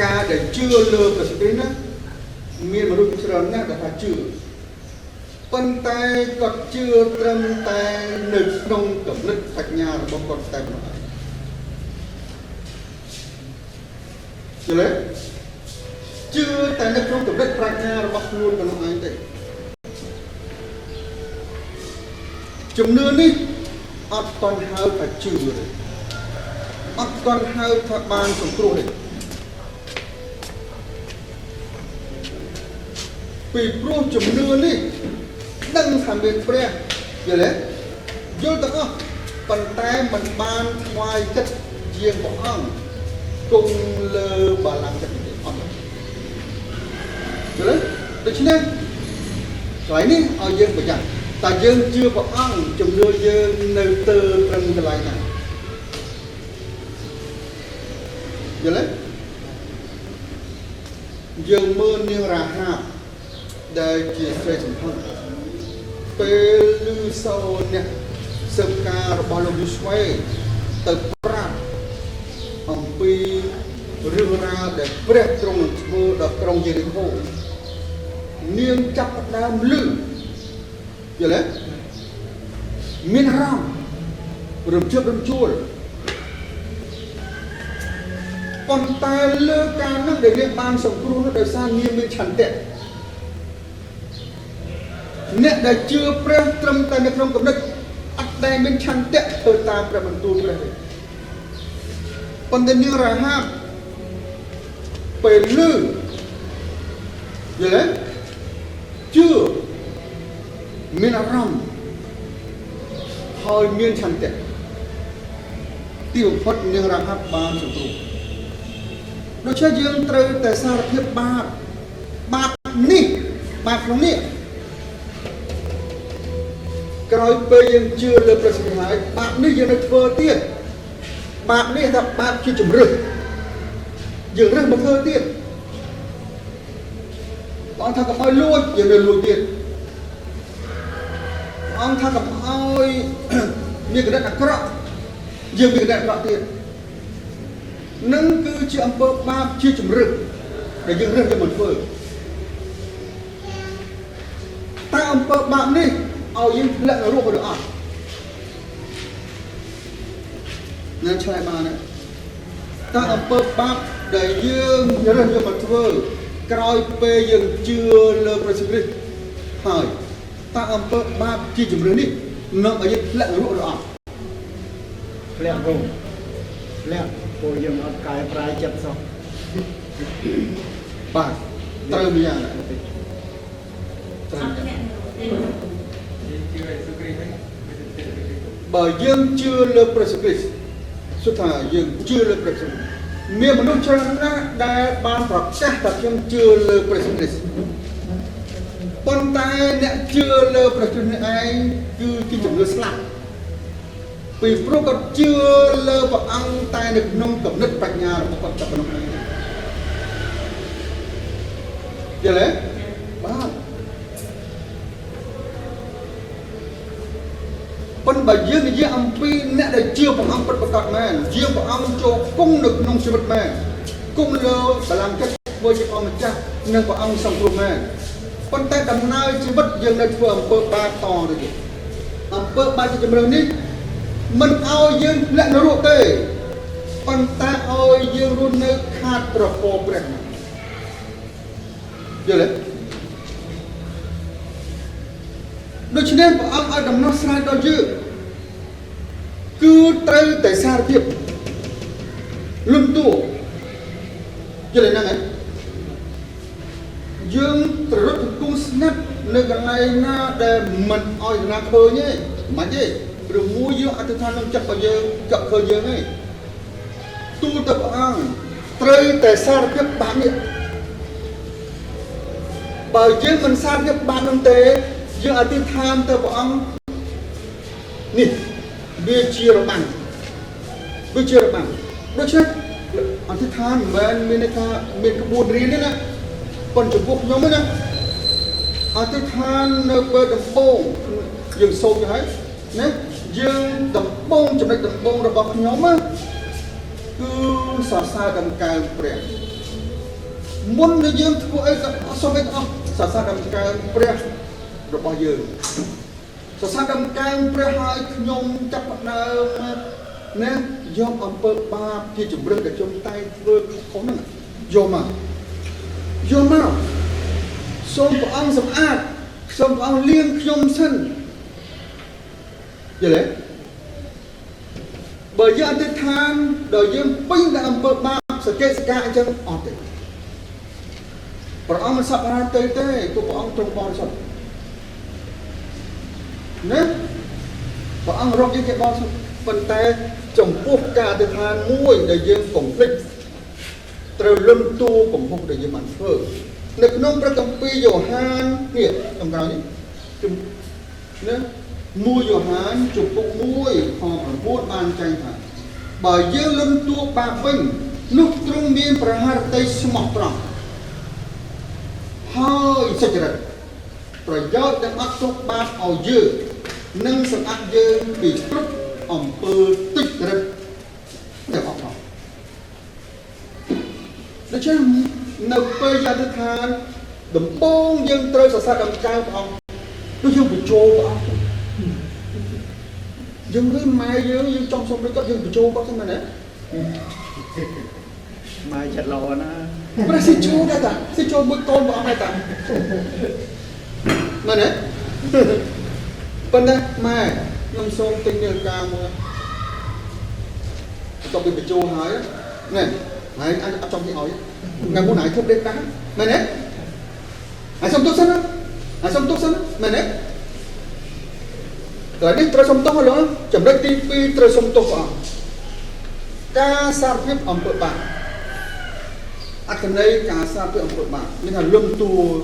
ការដែលជឿលើព្រះគ្រីស្ទណាមានមនុស្សច្រើនណាស់ដែលថាជឿប៉ុន្តែគាត់ជឿត្រឹមតែនៅក្នុងគំនិតបញ្ញារបស់គាត់តែប៉ុណ្ណោះយល់ទេជឿតែនៅក្នុងគំនិតប្រាជ្ញារបស់ខ្លួនប៉ុណ្ណោះឯងទេជំនឿនេះអត់ទាន់ហៅថាជឿទេអត់ទាន់ហៅថាបានសង្គ្រោះទេពីព្រោះជំនឿនេះដឹងថាមានព្រះយល់ទេយល់ទាំងអស់ប៉ុន្តែมันបានថ្វាយចិត្តជាងព្រះអង្គគង់លើបល្ល័ង្កចិត្តអត់យល់ទេដូច្នេះកន្លែងនេះឲ្យយើងប្រយ័ត្នតែយើងជឿព្រះអង្គជំនឿយើងនៅទៅត្រឹមកន្លែងណាយល់ទេយើងមើលនាងរាហាបដែលជាស្រីសំខាន់ពេលឮសូរអ្នកសិក្សាការរបស់លោកយូស្វេទៅប្រាប់អំពីរឿងរ៉ាវដែលព្រះទ្រង់នឹងធ្វើដល់ក្រុងយេរីកូនាងចាប់ផ្ដើមឮយល់ទេមានអារម្មណ៍រំជើបរំជួលប៉ុន្តែលើការនោះដែលនាងបានសង្គ្រោះនោះដោយសារនាងមានឆន្ទៈអ្នកដែលជឿព្រះត្រឹមតែនៅក្នុងគំនិតអត់ដែលមានឆន្ទៈធ្វើតាមព្រះបន្ទូលព្រះទេប៉ុន្តែនាងរាហាបពេលឮយល់ទេជឿមានអារម្មណ៍ហើយមានឆន្ទៈទីបំផុតនាងរាហាបបានសង្គ្រោះដូច្នេះយើងត្រូវតែសារភាពបាបនេះបាបក្នុងនេះក្រោយពេលយើងជឿលើព្រះសម្មាហើយបាបនេះយើងនឹងធ្វើទៀតបាបនេះថាបាបជាជំរឹះយើងរើសមកធ្វើទៀតបងថាកុំឲ្យលួចយើងនៅលួចទៀតអង្គថាកុំឲ្យមានគំនិតអាក្រក់យើងមានគំនិតអាក្រក់ទៀតនឹងគឺជាអំពើបាបជាជំរឹះដែលយើងរើសយកមកធ្វើតែអំពើបាបនេះឲ្យយើងធ្លាក់នរកឬអត់ណាឆ្លើយបានទេតើអំពើបាបដែលយើងរើសយកមកធ្វើក្រោយពេលយើងជឿលើព្រះគ្រីស្ទហើយតើអំពើបាបជាជំរឿននេះនឹងឲ្យយើងធ្លាក់នរកឬអត់ធ្លាក់រងធ្លាក់ពួកយើងអត់កែប្រែចិត្តសោះបាទត្រូវមានយ៉ាងណាចង់ធ្លាក់នរកទេ bởi dương chưa lơ Christ xuất thả dương chưa lơ Christ miền mình cho nó đã ban hoặc các tập dương chưa lơ Christ con tay nè chưa lơ Christ ai cứ cái chủng lơ slap vì pro còn chưa lơ vào ăn tay được nông cẩm nứt bạch nhà một con tập nông này giờ lấy ba con bà dương thì dương âm pi nè để chưa vào ăn bật bật mẹ dương vào ăn cho cung được nông sự bật mẹ cung lơ bà làm cách với chị con mình chắc nên vào ăn xong rồi mẹ con tay đầm nai chỉ bất dương đây vừa bơ ba to rồi bơ ba chỉ chấm đi mình ao dương lại nó ruột tê con ta ao dương luôn nơi khát rồi phô bẹt giờ đấy đôi khi nên bảo ông ở đầm nó sai đó chứ cứ tới tại sao tiếp luôn tu giờ đấy năng ấy dương từ rất cung snap nơi gần này na để mình ao na khơi nhé mà chứ rồi mua dương ăn thức ăn nông chặt bao giờ chậm khơi dương ấy tu tập ăn tới tại sao tiếp bán điện bởi dương mình sao tiếp bán nông tế dương ăn thức ăn tới bọn ăn nè bia chia rồi bằng đôi chết ăn thức ăn mình cái buồn riêng đấy nè còn chụp buộc nhóm ấy nè ăn thức ăn nơi bờ đầm bông dương sâu như thế nè dương đầm bông trong đây đầm bông là bọc nhóm á cứ xa đầm cài bẹt muốn để dương thua ấy so với ông xa đầm cài bẹt rồi bao giờ xa đầm cài bẹt hai nhóm chắc bắt đầu nè dòng ông bơ ba khi chụp rừng để trong tay vừa khó nè dòng mà xôm của ông sầm ác xôm của ông liêng nhom sân giờ đấy bởi vì anh than đời dương pin đã âm bơ ba sự kết cả chân ọt đấy và ông sập ra tê của ông trong bò sập nè và ông rong cái bò sập phần tay trồng buộc cả than muối đời dương cổng phích từ lâm tu cổng phục đời dương mạnh phơ lực nông ra cầm pi dầu han nè trong đó nhé mua dầu hán chụp bụng muối họ còn buôn ban tranh thả bởi dương lâm tua bà vinh lúc trung miên pra har tây smok trăng hơi sạch rật rồi do đang áp chốt ba ao dư nâng sự áp dư bị trúc ẩm pơ tích rật để học học đó chứ nộp bơ gia thức hàn đầm bông dương trôi xa đầm cao của ông nó dương bị trô của ông dương với mai dương trong sông đấy có dương bị trô có thế mà nè mai chặt lò nó mà xin trô ra ta xin trô bức tôn của ông này ta mà nè bên đây mai nông sông tinh đều cao mà trong bị trô hỏi nè hãy anh trong cái hỏi ngày muốn nãy thúc đêm đá mày nè hãy xong tốt sân mày nè rồi đi trời xong tốt rồi chấm đây tivi trời xong tốt à ca sa phép ông bự bạc ăn cái này ca sa phép ông bự bạc nên là lâm tu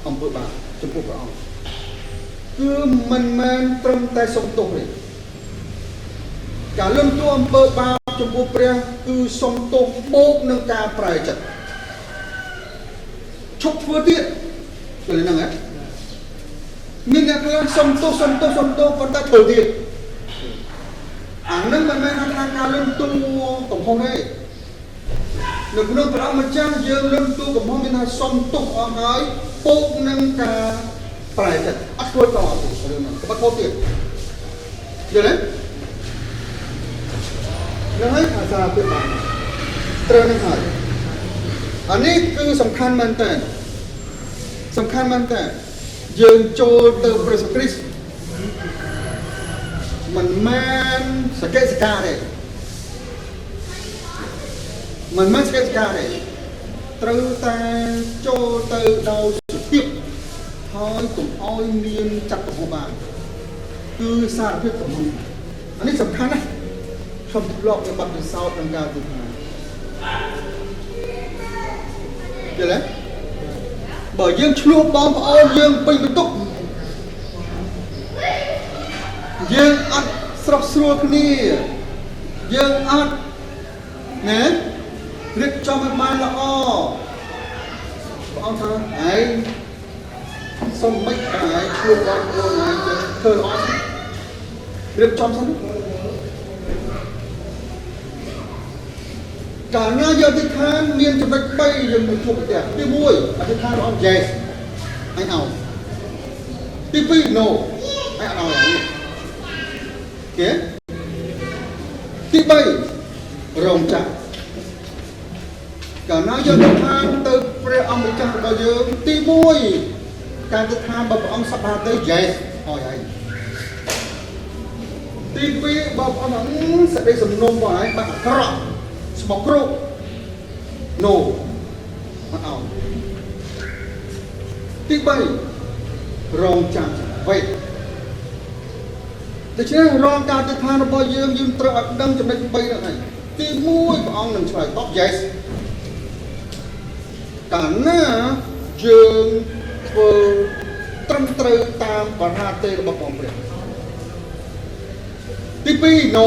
ông bự bạc trong cuộc của ông cứ mình trong tay xong tốt này cả lâm tu ông bự bạc trong cuộc preng cứ xong tốt bốc nâng ca prai chặt chúc vừa tiện rồi lên năng ấy nhưng là xong tốt con ta thở thiệt nâng mình thang cao lên tu tổng hôn này được nâng vào mà cha dương lên tu tổng hôn nên là xong tốt ở ngay bốc nâng ca prai chặt ắt đuôi tỏ thì bắt khó tiền giờ đấy nó hết ra tuyệt vời trời năng hỏi anh ấy cứ sầm khăn man tên dương cho từ Christ mình mang sạc ca này từ ta cho từ đầu tiếp thôi cũng oi miên chặt của bạn cứ xa biết của mình อันนี้สำคัญนะชมโลกในบัตรเซาทางการติดทานเดี๋ยวแล้วบ่យើងឆ្លួបបងប្អូនយើងពេញបន្ទុកយើងអត់ស្រស់ស្រួលគ្នាយើងអត់ណារៀបចំឲ្យបានល្អបងអង្គថាឯងសុំមិនឯងឆ្លួបបងប្អូនឯងទៅធ្វើល្អរៀបចំសិនកាលណាយកទីឋានមានចំណុច3យើងទៅជួបផ្ទះទី1អធិដ្ឋានរបស់ Yes អញឲ្យទី2 No អញអត់ឲ្យគេទី3រងចាំកាលណាយកទីឋានទៅព្រះអង្គម្ចាស់របស់យើងទី1ការទីឋានរបស់ព្រះអង្គសប្តាហ៍ទៅ Yes ឲ្យហើយទី2បើព្រះអង្គសេចក្តីសំណុំរបស់ឯងបាត់អាក្រក់ស្មោកគ្រោក No អត់ឲ្យទី3រងចាំវេតដូច្នេះរងការទីឋានរបស់យើងត្រូវឲ្យដឹងចំណុច3ហ្នឹងហើយទី1ព្រះអង្គនឹងឆ្លើយតប Yes កាលណាយើងធ្វើត្រឹមត្រូវតាមបរិហាទេរបស់ព្រះព្រះទី2 No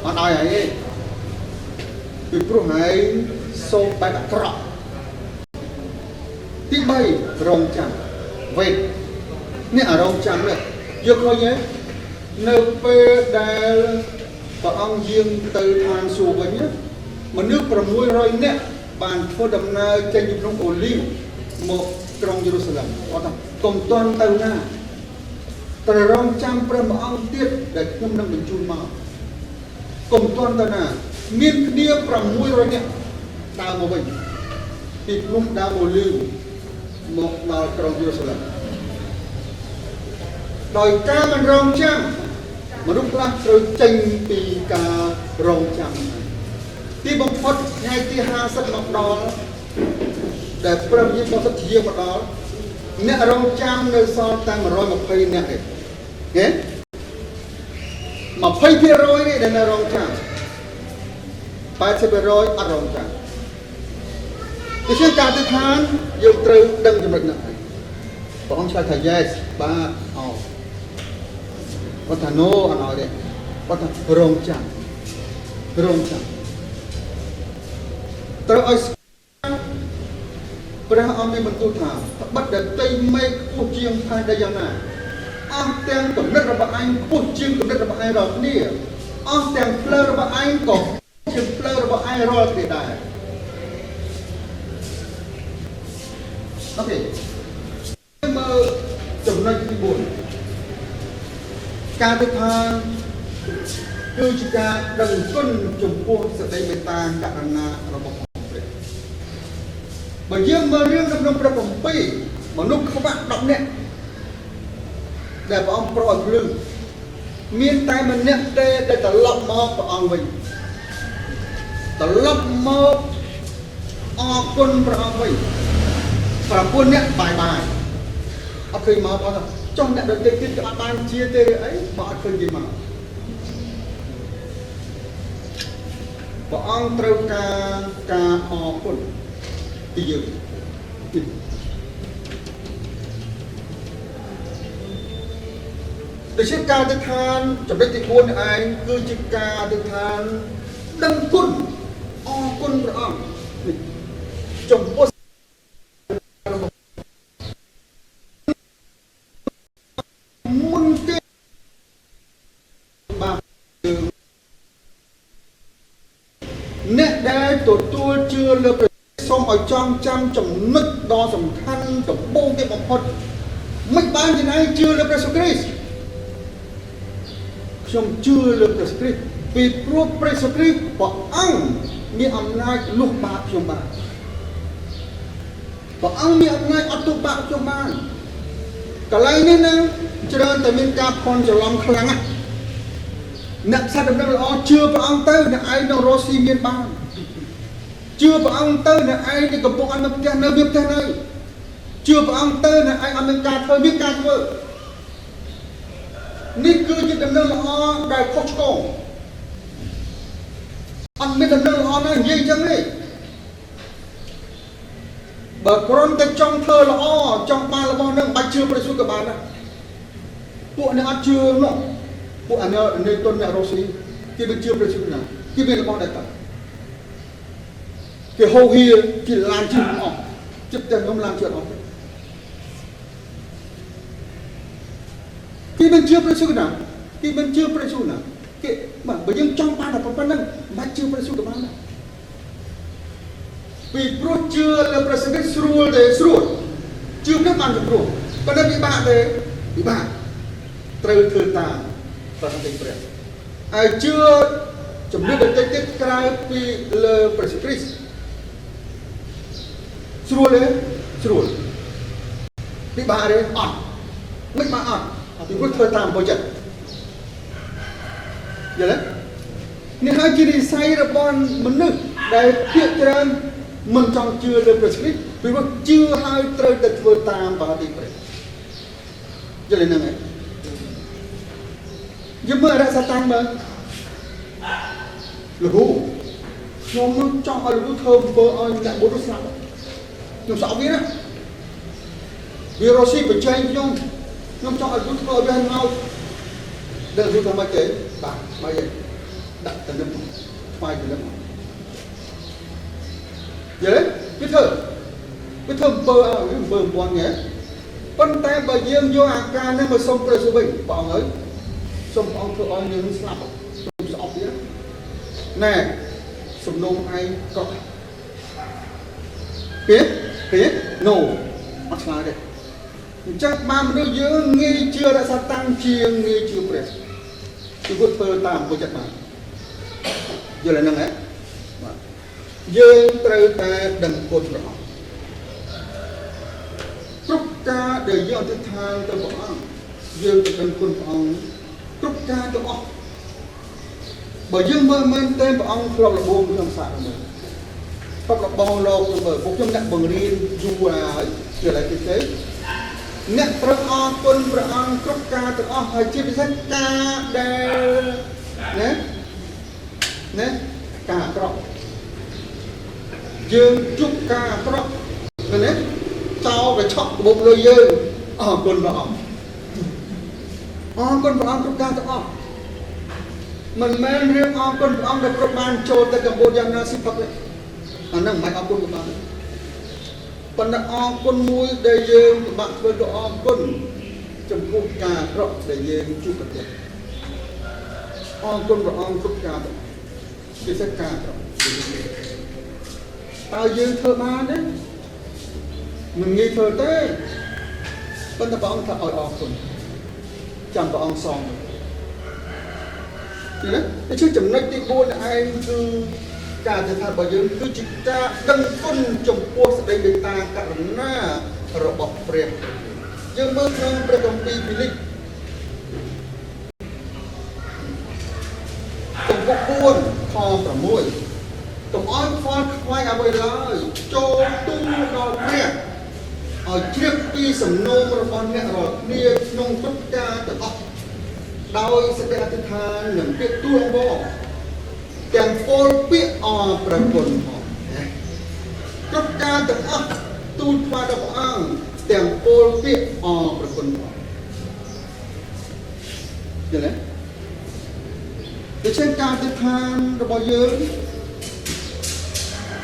អត់ឲ្យហើយទេពីព្រោះឯងសូមបែបអាក្រក់ទី3រងចាំវេតនេះអារងចាំនេះយកឃើញទេនៅពេលដែលព្រះអង្គយាងទៅឋានសួគ៌វិញមនុស្ស600នាក់បានធ្វើដំណើរចេញពីភ្នំអូលីវមកក្រុងយេរូសាឡិមគាត់ថាកុំទាន់ទៅណាត្រូវរងចាំព្រះអង្គទៀតដែលខ្ញុំនឹងបញ្ជូនមកកុំទាន់ទៅណាមានគ្នា600នាក់ដើរមកវិញពីភ្នំដើរអូលីវមកដល់ក្រុងយេរូសាឡិមដោយការមិនរងចាំមនុស្សខ្លះត្រូវចេញពីការរងចាំទីបំផុតថ្ងៃទី50មកដល់ដែលព្រះយេស៊ូវទ្រយាងមកដល់អ្នករងចាំនៅសល់តែ120នាក់ទេគេ20%នេះដែលនៅរងចាំ80%អត់រងចាំដូច្នេះការទីឋានយើងត្រូវដឹងចំណុចនេះព្រះអង្គឆ្លើយថា Yes បាទអោគាត់ថា No អត់ឲ្យទេគាត់ថារងចាំត្រូវឲ្យព្រះអង្គមានបន្ទូលថាត្បិតតែផ្ទៃមេឃខ្ពស់ជាងផែនដីយ៉ាងណាអស់ទាំងគំនិតរបស់ឯងខ្ពស់ជាងគំនិតរបស់ឯងរាល់គ្នាអស់ទាំងផ្លូវរបស់ឯងក៏ជាផ្លូវរបស់ឯងរាល់គ្នាដែរអូខេមើលចំណុចទី4ការទីថាគឺជាការដឹងគុណចំពោះសេចក្តីមេត្តាករុណារបស់ព្រះបើយើងមើលរឿងក្នុងព្រះគម្ពីរមនុស្សខ្វះ10នាក់ដែលព្រះអង្គប្រោសឲ្យភ្លឺមានតែម្នាក់ទេដែលត្រឡប់មកព្រះអង្គវិញត្រឡប់មកអរគុណព្រះអង្គវិញ9នាក់បាយអត់ឃើញមកគាត់ថាចុះអ្នកដទៃទៀតក៏អត់បានជាទេអីបើអត់ឃើញគេមកព្រះអង្គត្រូវការអរគុណពីយើងដូច្នេះការអធិដ្ឋានចំណុចទី4នេះឯងគឺជាការអធិដ្ឋានដឹងគុណអរគុណព្រះអង្គចំពោះមុនទេបាទអ្នកដែលទទួលជឿលើព្រះសូមឲ្យចងចាំចំណុចដ៏សំខាន់ដំបូងគេបំផុតមិនបានជាឯងជឿលើព្រះសូគ្រីស្ទខ្ញុំជឿលើព្រះសូគ្រីស្ទពីព្រោះព្រះសូគ្រីស្ទព្រះអង្គមានអំណាចលុបបាបខ្ញុំបានព្រះអង្គមានអំណាចអត់ទោសបាបខ្ញុំបានកន្លែងនេះនឹងច្រើនតែមានការភ័ន្តច្រឡំខ្លាំងណាស់អ្នកសាស្ត្រដំណឹងល្អជឿព្រះអង្គទៅអ្នកឯងនឹងរស់ស៊ីមានបានជឿព្រះអង្គទៅអ្នកឯងនឹងកំពុងអត់នៅផ្ទះនៅមានផ្ទះនៅជឿព្រះអង្គទៅអ្នកឯងអត់មានការធ្វើមានការធ្វើ នេះគឺជាដំណឹងល្អដែលខុសឆ្គងអត់មានដំណឹងល្អណាស់និយាយអញ្ចឹងទេបើគ្រាន់តែចង់ធ្វើល្អចង់បានរបស់នឹងបាច់ជឿព្រះយេស៊ូវក៏បានដែរពួកអ្នកអត់ជឿនោះពួកអានេះទុនអ្នករស់ស៊ីគេមិនជឿព្រះយេស៊ូវណាគេមានរបស់ដែរតើគេហូហៀគេឡានជឿអស់ចិត្តតែខ្ញុំឡានជឿអស់គេមិនជឿព្រះយេស៊ូវណាគេមិនជឿព្រះយេស៊ូវណាគេបើយើងចង់បានតែប៉ុណ្្នឹងមិនបាច់ជឿព្រះយេស៊ូវក៏បានដែរពីព្រោះជឿលើព្រះសិទ្ធិស្រួលទេស្រួលជឿនឹងបានស្រួលប៉ុន្តែពិបាកទេពិបាកត្រូវធ្វើតាមព្រះសិទ្ធិព្រះហើយជឿជំនឿបន្តិចទៀតក្រៅពីលើព្រះសិទ្ធិគ្រីស្ទស្រួលទេស្រួលពិបាកទេអត់មិនបានអត់ពីព្រោះធ្វើតាមបុចិត្តយល់ទេនេះហើយជានិស្ស័យរបស់មនុស្សដែលភាគច្រើនមិនចង់ជឿលើព្រះគ្រីស្ទពីព្រោះជឿហើយត្រូវតែធ្វើតាមបាទីព្រះយល់ទេហ្នឹងហើយយើងមើលអរិយសតាំងមើលលោកខ្ញុំនឹងចង់ឲ្យលោកធ្វើអំពើឲ្យអ្នកបុត្រស្លាប់ខ្ញុំសោកវាណាវារស់ស៊ីបញ្ចេញខ្ញុំចង់ឲ្យលោកធ្វើឲ្យវាមកដល់លោកធ្វើមកទេបាទមកឯងដាក់ទៅនឹងថ្វាយទៅនឹងយល់ទេវាធ្វើអំពើឲ្យអំពើអំពន់ហ្នឹងប៉ុន្តែបើយើងយកអាការនេះមកសុំព្រះយេស៊ូវវិញបងអើយសុំព្រះអង្គធ្វើឲ្យយើងស្លាប់ខ្ញុំស្អប់ទៀតណែសំណុំឯងក៏ពីណូអត់ឆ្លើយទេអញ្ចឹងបានមនុស្សយើងងាយជឿរក្សាតាំងជាងងាយជឿព្រះគឺគាត់ធ្វើតាមពុទ្ធចិត្តបានយល់ហ្នឹងហ៎បាទយើងត្រូវតែដឹងគុណព្រះអង្គគ្រប់ការដែលយើងអធិដ្ឋានទៅព្រះអង្គយើងទៅដឹងគុណព្រះអង្គគ្រប់ការទាំងអស់បើយើងមើលមែនទេព្រះអង្គធ្លាប់លបងក្នុងសាកមើលធ្លាប់លបងលោកទៅមើលពួកខ្ញុំអ្នកបង្រៀនយូរហើយជាอะไรគេអ្នកត្រូវអរគុណព្រះអង្គគ្រប់ការទាំងអស់ហើយជាពិសេសការដែលណាការអាក្រក់យើងជួបការអាក្រក់ណាចោលវាឆក់ក្បូបលុយយើងអរគុណព្រះអង្គអរគុណព្រះអង្គគ្រប់ការទាំងអស់មិនមែនរឿងអរគុណព្រះអង្គដែលគ្រប់បានចូលទៅកម្ពុជាយ៉ាងណាស៊ីផឹកទេអាហ្នឹងមិនអរគុណក៏បានប៉ុន្តែអរគុណមួយដែលយើងពិបាកធ្វើទៅអរគុណចំពោះការអាក្រក់ដែលយើងជួបប្រទះអរគុណព្រះអង្គគ្រប់ការទាំងពិសេសការអាក្រក់តើយើងធ្វើបានទេមិនងាយធ្វើទេប៉ុន្តែព្រះអង្គថាឲ្យអរគុណចាំព្រះអង្គសងណាតែជាចំណុចទី4ឯងគឺការអធិដ្ឋានរបស់យើងគឺជាការដឹងគុណចំពោះសេចក្តីមេត្តាករុណារបស់ព្រះយើងមើលក្នុងព្រះគម្ពីរពីលិខចំពោះ4ខ6កុំឲ្យខ្វល់ខ្វាយអ្វីឡើយចូលទូលដល់ព្រះឲ្យជ្រាបពីសំណូមរបស់អ្នករាល់គ្នាក្នុងគ្រប់ការទាំងអស់ដោយសេចក្តីអធិដ្ឋាននិងពាក្យទូលបងទាំងពលពាក្យអរព្រគុណផងគ្រប់ការទាំងអស់ទូលថ្វាយដល់ព្រះអង្គទាំងពលពាក្យអរព្រគុណផងយល់ទេដូច្នេះការអធិដ្ឋានរបស់យើង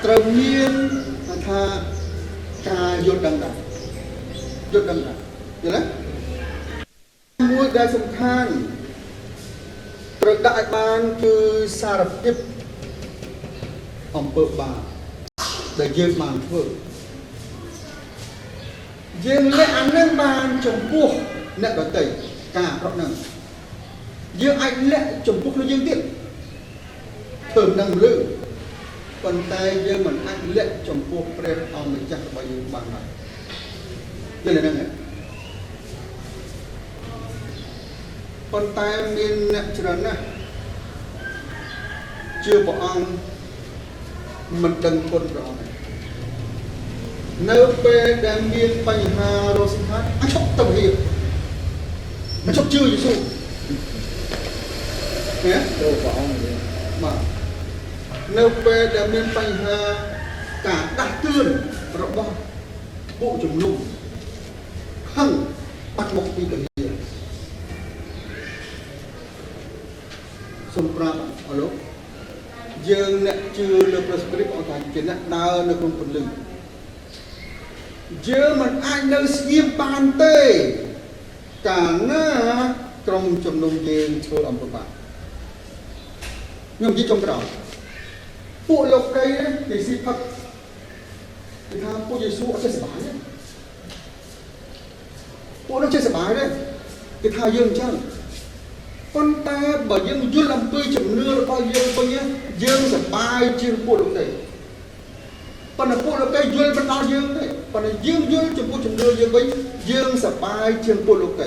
ត្រូវមានថាការយល់ដឹងដែរយល់ដឹងដែរយល់ទេមួយដែលសំខាន់ត្រូវដាក់ឲ្យបានគឺសារភាពអំពើបាបដែលយើងបានធ្វើយើងលាក់អានឹងបានចំពោះអ្នកដទៃការអាក្រក់ហ្នឹងយើងអាចលាក់ចំពោះខ្លួនយើងទៀតធ្វើនឹងលឺប៉ុន្តែយើងមិនអាចលាក់ចំពោះព្រះអង្គម្ចាស់របស់យើងបានឡើយយល់ទេហ្នឹងប៉ុន្តែមានអ្នកច្រើនណាស់ជឿព្រះអង្គមិនដឹងគុណព្រះអង្គនៅពេលដែលមានបញ្ហារស់ស៊ីខាតអាចឈប់ទៅហៀបមិនឈប់ជឿយេស៊ូវ នៅពេលដែលមានបញ្ហាការដាស់តឿនរបស់ពួកជំនុំហឹងបាត់មកពីពលាសូមប្រាប់អរលោកយើងអ្នកជឿលើព្រះគ្រីស្ទអង្គជាអ្នកដើរនៅក្នុងពន្លឺយើងមិនអាចនៅស្ងៀមបានទេកាលណាក្រុមជំនុំយើងធ្វើអំពើបាបខ្ញុំនិយាយចុងក្រោយពួកលោកកៃគេស៊ីផឹកគេថាពួកយេស៊ូអត់ចេះសប្បាយទេពួកនោះចេះសប្បាយទេគេថាយើងអញ្ចឹងប៉ុន្តែបើយើងយល់អំពីជំនឿរបស់យើងវិញយើងសប្បាយជាងពួកលោកកៃប៉ុន្តែពួកលោកកៃយល់មិនដល់យើងទេប៉ុន្តែយើងយល់ចំពោះជំនឿយើងវិញយើងសប្បាយជាងពួកលោកកៃ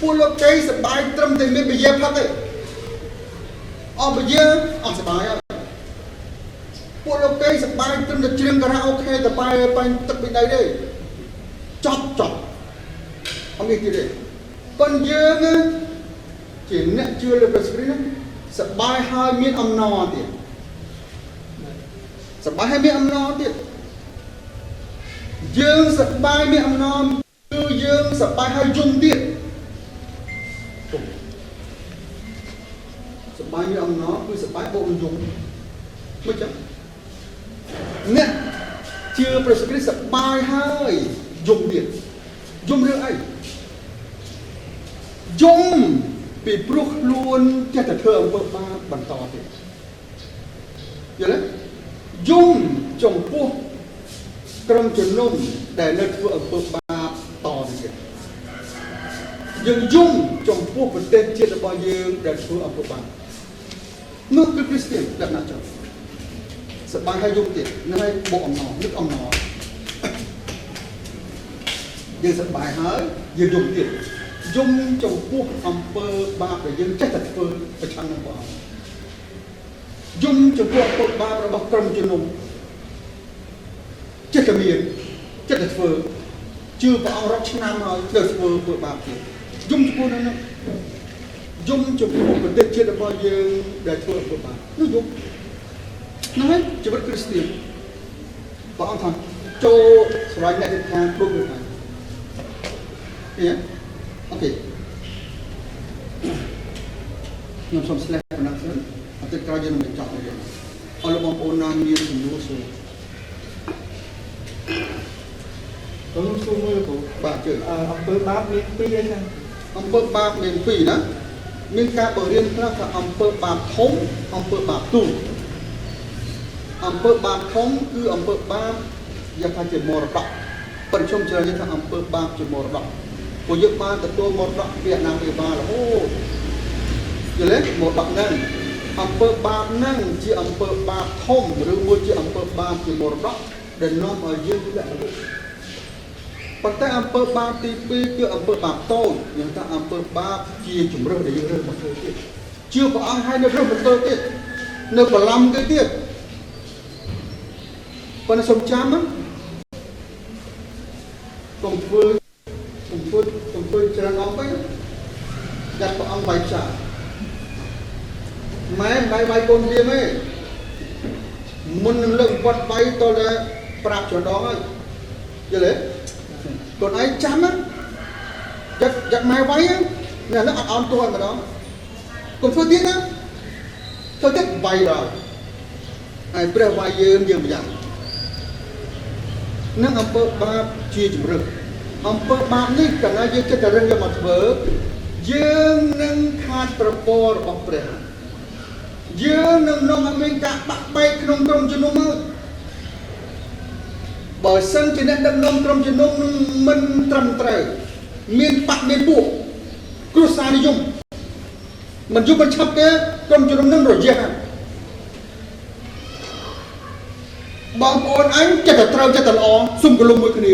ពួកលោកកៃសប្បាយត្រឹមតែមានពយាផឹកទេអបយើងអត់សប្បាយអត់ពួកលោកកៃសប្បាយត្រឹមតែច្រៀងការ៉ាអូខេតែបែងទឹកពីដៃទេចប់អត់មានទៀតទេប៉ុន្តែយើងជាអ្នកជឿលើព្រះគ្រីស្ទសប្បាយហើយមានអំណរទៀតសប្បាយហើយមានអំណរទៀតយើងសប្បាយមានអំណរគឺយើងសប្បាយហើយយំទៀតសប្បាយមានអំណរគឺសប្បាយបូកនឹងយំមិនចឹងអ្នកជឿព្រះគ្រីស្ទសប្បាយហើយយំទៀតយំរឿងអីយំពីព្រោះខ្លួនចេះតែធ្វើអំពើបាបបន្តទៀតយល់ទេយំចំពោះក្រុមជំនុំដែលនៅធ្វើអំពើបាបតទៀតយើងយំចំពោះប្រទេសជាតិរបស់យើងដែលធ្វើអំពើបាបនោះគឺគ្រីស្ទានដែលណាចុះសប្បាយហើយយំទៀតនឹងឲ្យបកអំណរនឹកអំណរយើងសប្បាយហើយយើងយំទៀតយំចំពោះអំពើបាបដែលយើងចេះតែធ្វើប្រឆាំងនឹងព្រះអង្គយំចំពោះអំពើបាបរបស់ក្រុមជំនុំចេះតែមានចេះតែធ្វើជឿព្រះអង្គរាប់ឆ្នាំហើយទៅធ្វើអំពើបាបទៀតយំចំពោះនោះយំចំពោះប្រទេសជាតិរបស់យើងដែលធ្វើអំពើបាបនោះយំនោះហើយជីវិតគ្រីស្ទានព្រះអង្គថាចូលស្រឡាញ់អ្នកជិតខាងគ្រប់គ្នាឃើញអូខេខ្ញុំសូមស្លេះប៉ុណ្ណឹងសិនអត់ទៅក្រោយយើងនឹងបញ្ចប់ហើយអរលោកបងប្អូនណាមានជំនួសសួរខ្ញុំសួរមើលបងបាទជឿអំពើបាបមានពីរអីចឹងអំពើបាបមានពីរណាមានការបង្រៀនខ្លះថាអំពើបាបធំអំពើបាបទូចអំពើបាបធំគឺអំពើបាបយ៉ាងថាជាមរតកប៉ុន្តែខ្ញុំជឿថាអំពើបាបជាមរតកពួកយើងបានទទួលមរតកពីអាណាព្យាបាលរហូតយល់ទេមរតកហ្នឹងអំពើបាបហ្នឹងជាអំពើបាបធំឬមួយជាអំពើបាបជាមរតកដែលនាំឲ្យយើងលាក់លុយប៉ុន្តែអំពើបាបទី2គឺអំពើបាបតូចយើងថាអំពើបាបជាជំរឿសដែលយើងរើសមកធ្វើទៀតជឿព្រះអង្គឲ្យនៅរើសមកធ្វើទៀតនៅបឡំទៅទៀតប៉ុន្តែសូមចាំណាកុំធ្វើច្រើនអង្គទៅចាត់ព្រះអង្គវាយចាម៉ែមិនវាយកូនវាទេមុននឹងលើកវត្តវាយតតែប្រាប់ច្រដងហើយយល់ទេកូនឯងចាំណាចាត់ម៉ែវាយនេះអត់អន់ទោះម្ដងកុំធ្វើទៀតណាធ្វើទៀតវាយដល់ហើយព្រះវាយយើងម្យ៉ាងនឹងអំពើបាបជាជំរឹះអំពើបាបនេះកាលណាយើងចិត្តតែរឿងយកមកធ្វើយើងនឹងខាតប្រពររបស់ព្រះយើងនឹងនាំឲ្យមានការបាក់បែកក្នុងក្រុមជំនុំមកបើសិនជាអ្នកដឹកនាំក្រុមជំនុំនឹងមិនត្រឹមត្រូវមានបាក់មានពួកគ្រួសារនិយមមិនយល់មិនឆាប់ទេក្រុមជំនុំនឹងរយៈបងប្អូនអញចិត្តតែត្រូវចិត្តតែល្អសុំកលុំមួយគ្នា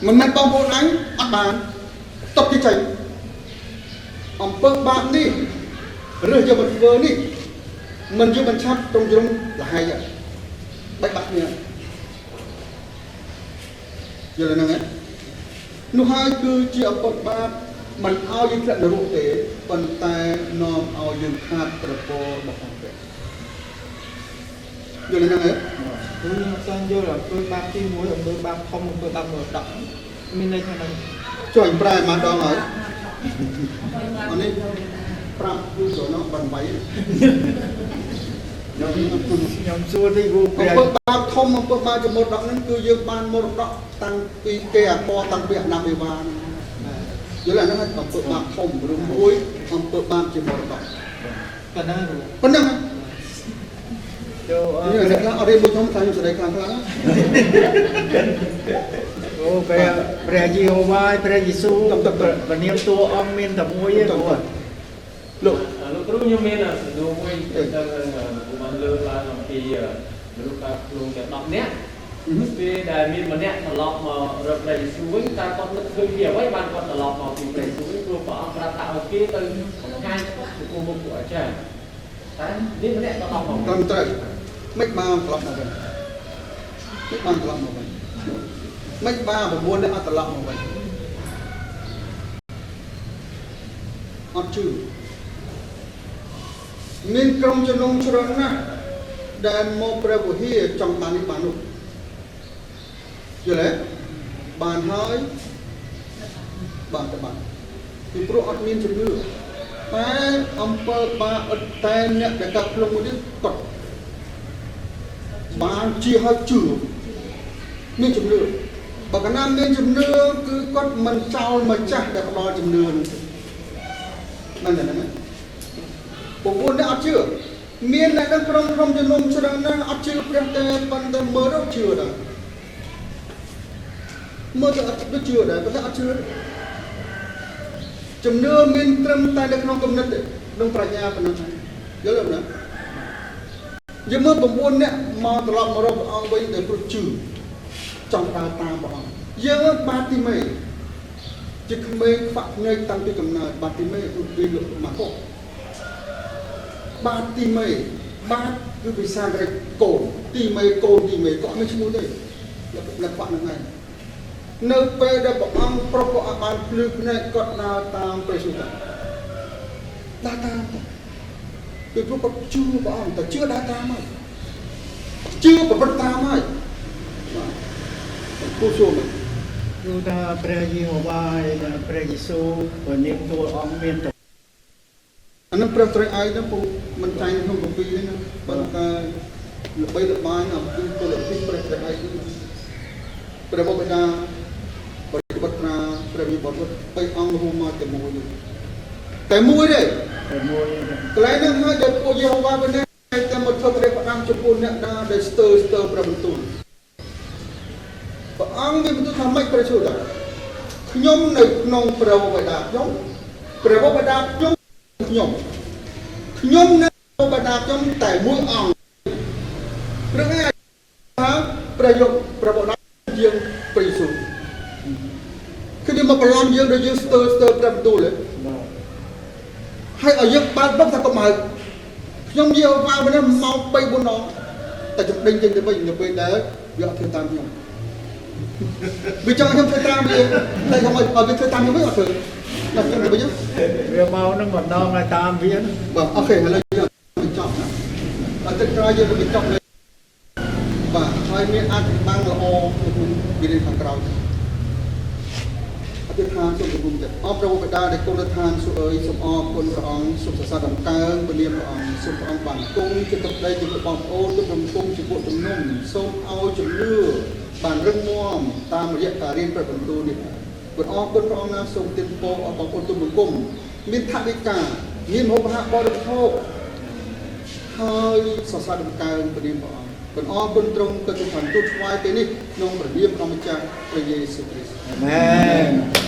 មិនមែនបងប្អូនអញអត់បានតបគេចេញអំពើបាបនេះរើសយកមកធ្វើនេះមិនយកបញ្ឆាប់ត្រង់ជ្រុងលហើយបាច់បាក់គ្នាយល់ហ្នឹងនោះហើយគឺជាអំពើបាបមិនឲ្យយើងធ្លាក់នរកទេប៉ុន្តែនាំឲ្យយើងខាតត្រពោរបស់ព្រះ យល់ហ្នឹងហ៎ គឺខ្ញុំអត់ទាន់យល់អំពើបាបទី1អំពើបាបធំអំពើបាបមរតកមានន័យថាម៉េច ចុះអញប្រែមកដងហើយអានេះប្រាប់គូចូលនោះបាន3 ខ្ញុំសួរទីគ្រូ អំពើបាបធំអំពើបាបជាមរតកហ្នឹងគឺយើងបានមរតកតាំងពីគេអាកតាំងពីអាណាប់អេវ៉ាយល់អាហ្នឹងអំពើបាបធំឬមួយអំពើបាបជាមរតក ប៉ុណ្ណាគ្រូ ប៉ុណ្ណឹង ចូល នេះអ្នកខ្លះអត់រៀនមួយខ្ញុំថាខ្ញុំសេរីខ្លាំងៗ អូព្រះយេហូវ៉ាព្រះយេស៊ូវបនាមតួអង្គមានតែមួយទេគ្រូ លោក លោកគ្រូខ្ញុំមានសំណួរមួយទៅបានលើកឡើងអំពីមនុស្សការខ្លួនទាំង10នាក់ពេលដែលមានម្នាក់ត្រឡប់មករកព្រះយេស៊ូវវិញតើគាត់នឹកឃើញពីអ្វីបានគាត់ត្រឡប់មកពីព្រះយេស៊ូវវិញព្រោះព្រះអង្គប្រាប់ថាឲ្យគេទៅបង្ហាញចំពោះមុខពួកអាចារ្យតែនេះម្នាក់ត្រឡប់មក ត្រឹមត្រូវមិនបានត្រឡប់មកវិញមិនបានត្រឡប់មកវិញមិនបាន9នាក់អត់ត្រឡប់មកវិញអត់ជឿមានក្រុមជំនុំច្រើនណាស់ដែលមកព្រះវិហារចង់បាននេះបាននោះយល់ទេបានហើយបានទៅបានពីព្រោះអត់មានជំនឿតែអំពើបាបអត់តែអ្នកដែលកាត់ខ្លួនមួយនេះគាត់បានជាហើយជឿមានជំនឿបើកាលណាមានជំនឿគឺគាត់មិនចោលម្ចាស់ដែលផ្ដល់ជំនឿនោះហ្នឹងហ្នឹង9អ្នកអត់ជឿមានអ្នកនៅក្រុមជំនុំច្រើនណាស់អត់ជឿព្រះទេប៉ុន្តែមើលទៅជឿដែរមើលទៅអត់ជឿដែរប៉ុន្តែអត់ជឿជំនឿមានត្រឹមតែនៅក្នុងគំនិតទេក្នុងប្រាជ្ញាប៉ុណ្ណឹងយល់ទេណាយើងមើល9អ្នកមកត្រឡប់មករកព្រះអង្គវិញដោយព្រោះជឿចង់ដើរតាមព្រះអង្គយើងបាទីមេជាក្មេងខ្វាក់ភ្នែកតាំងពីកំណើតបាទីមេគឺពីលោកម៉ាកុបាទីមេបាទគឺភាសាក្រិចកូនទីមេកូនទីមេក៏មានឈ្មោះទេលក្ខណៈហ្នឹងហើយនៅពេលដែលព្រះអង្គប្រកបឲ្យបានភ្លឺភ្នែកគាត់ដើរតាមព្រះសុទ្ធដើរតាមពីព្រោះគាត់ជឿព្រះអង្គតែជឿដើរតាមហើយជឿប្រព្រឹត្តតាមហើយបាទគូជួម គ្រូថាព្រះយេហូវ៉ានិងព្រះយេស៊ូវបនាមតួអង្គមានតែ អានឹងព្រះត្រៃឯកហ្នឹងពុំមិនចាញ់ក្នុងកាពីទេណាបើតែល្បីល្បាញអំពីគុណភាពព្រះត្រៃឯកព្រះបិតាបរិបត្តិណាព្រះវិបុត្របីអង្គរួមមកតែមួយទេតែមួយទេ តែមួយក ន្លែងហ្នឹងហើយដែលពួកយេហូវ៉ាវិញតែមកធ្វើព្រះផ្ដាំចំពោះអ្នកណាដែលស្ទើរព្រះបន្ទូលព្រះអង្គមានបន្ទូលថាម៉េចព្រះជូតាខ្ញុំនៅក្នុងព្រះបិតាខ្ញុំព្រះបិតាខ្ញុំនៅព្រះបិតាខ្ញុំតែមួយអង្គព្រឹកឯងថាព្រះយកព្រះបិតាយើងព្រះយេស៊ូវគឺវាមកប្រឡំយើងដល់យើងស្ទើរព្រះបន្ទូលហើយឲ្យយើងបើកបឹកថាកុំឲ្យខ្ញុំយល់វ៉ាវិញមក3 4ដងតែជំដេញចេញទៅវិញនៅពេលដែលវាអត់ធ្វើតាមខ្ញុំវាចង់ខ្ញុំធ្វើតាមវាតែខ្ញុំឲ្យវាធ្វើតាមខ្ញុំវិញអត់ធ្វើតែខ្ញុំទៅវិញ វាមកនឹងម្ដងហើយតាមវា បាទអូខេឥឡូវយើងបញ្ចប់ណាអត់ទឹកក្រោយយើងបញ្ចប់เลยបាទហើយមានអត្ថបទល្អក្នុងវិរិយខាងក្រោយអធិដ្ឋានសូមគោរពចិត្តអបព្រះបិតាដែលគង់នៅឋានសួគ៌អើយសូមអរគុណព្រះអង្គសូមសរសើរដំកើងពលៀនព្រះអង្គសូមព្រះអង្គបានគង់ជាទឹកដីជាបងប្អូនទុំគង់ជាពួកជំនុំសូមឲ្យជំនឿបានរឹងមាំតាមរយៈការរៀនព្រះបន្ទូលនេះព្រះអង្គគុណព្រះអង្គណាសូមទានពរអបបងប្អូនទុំគង់មានថវិកាមានមហូបអាហារបរិភោគហើយសរសើរដំកើងពលៀនព្រះអង្គព្រះអង្គគុណទ្រង់ក៏ទ្រង់បានទូលថ្វាយពេលនេះក្នុងព្រះនាមព្រះម្ចាស់ព្រះយេស៊ូវគ្រីស្ទ អាមែន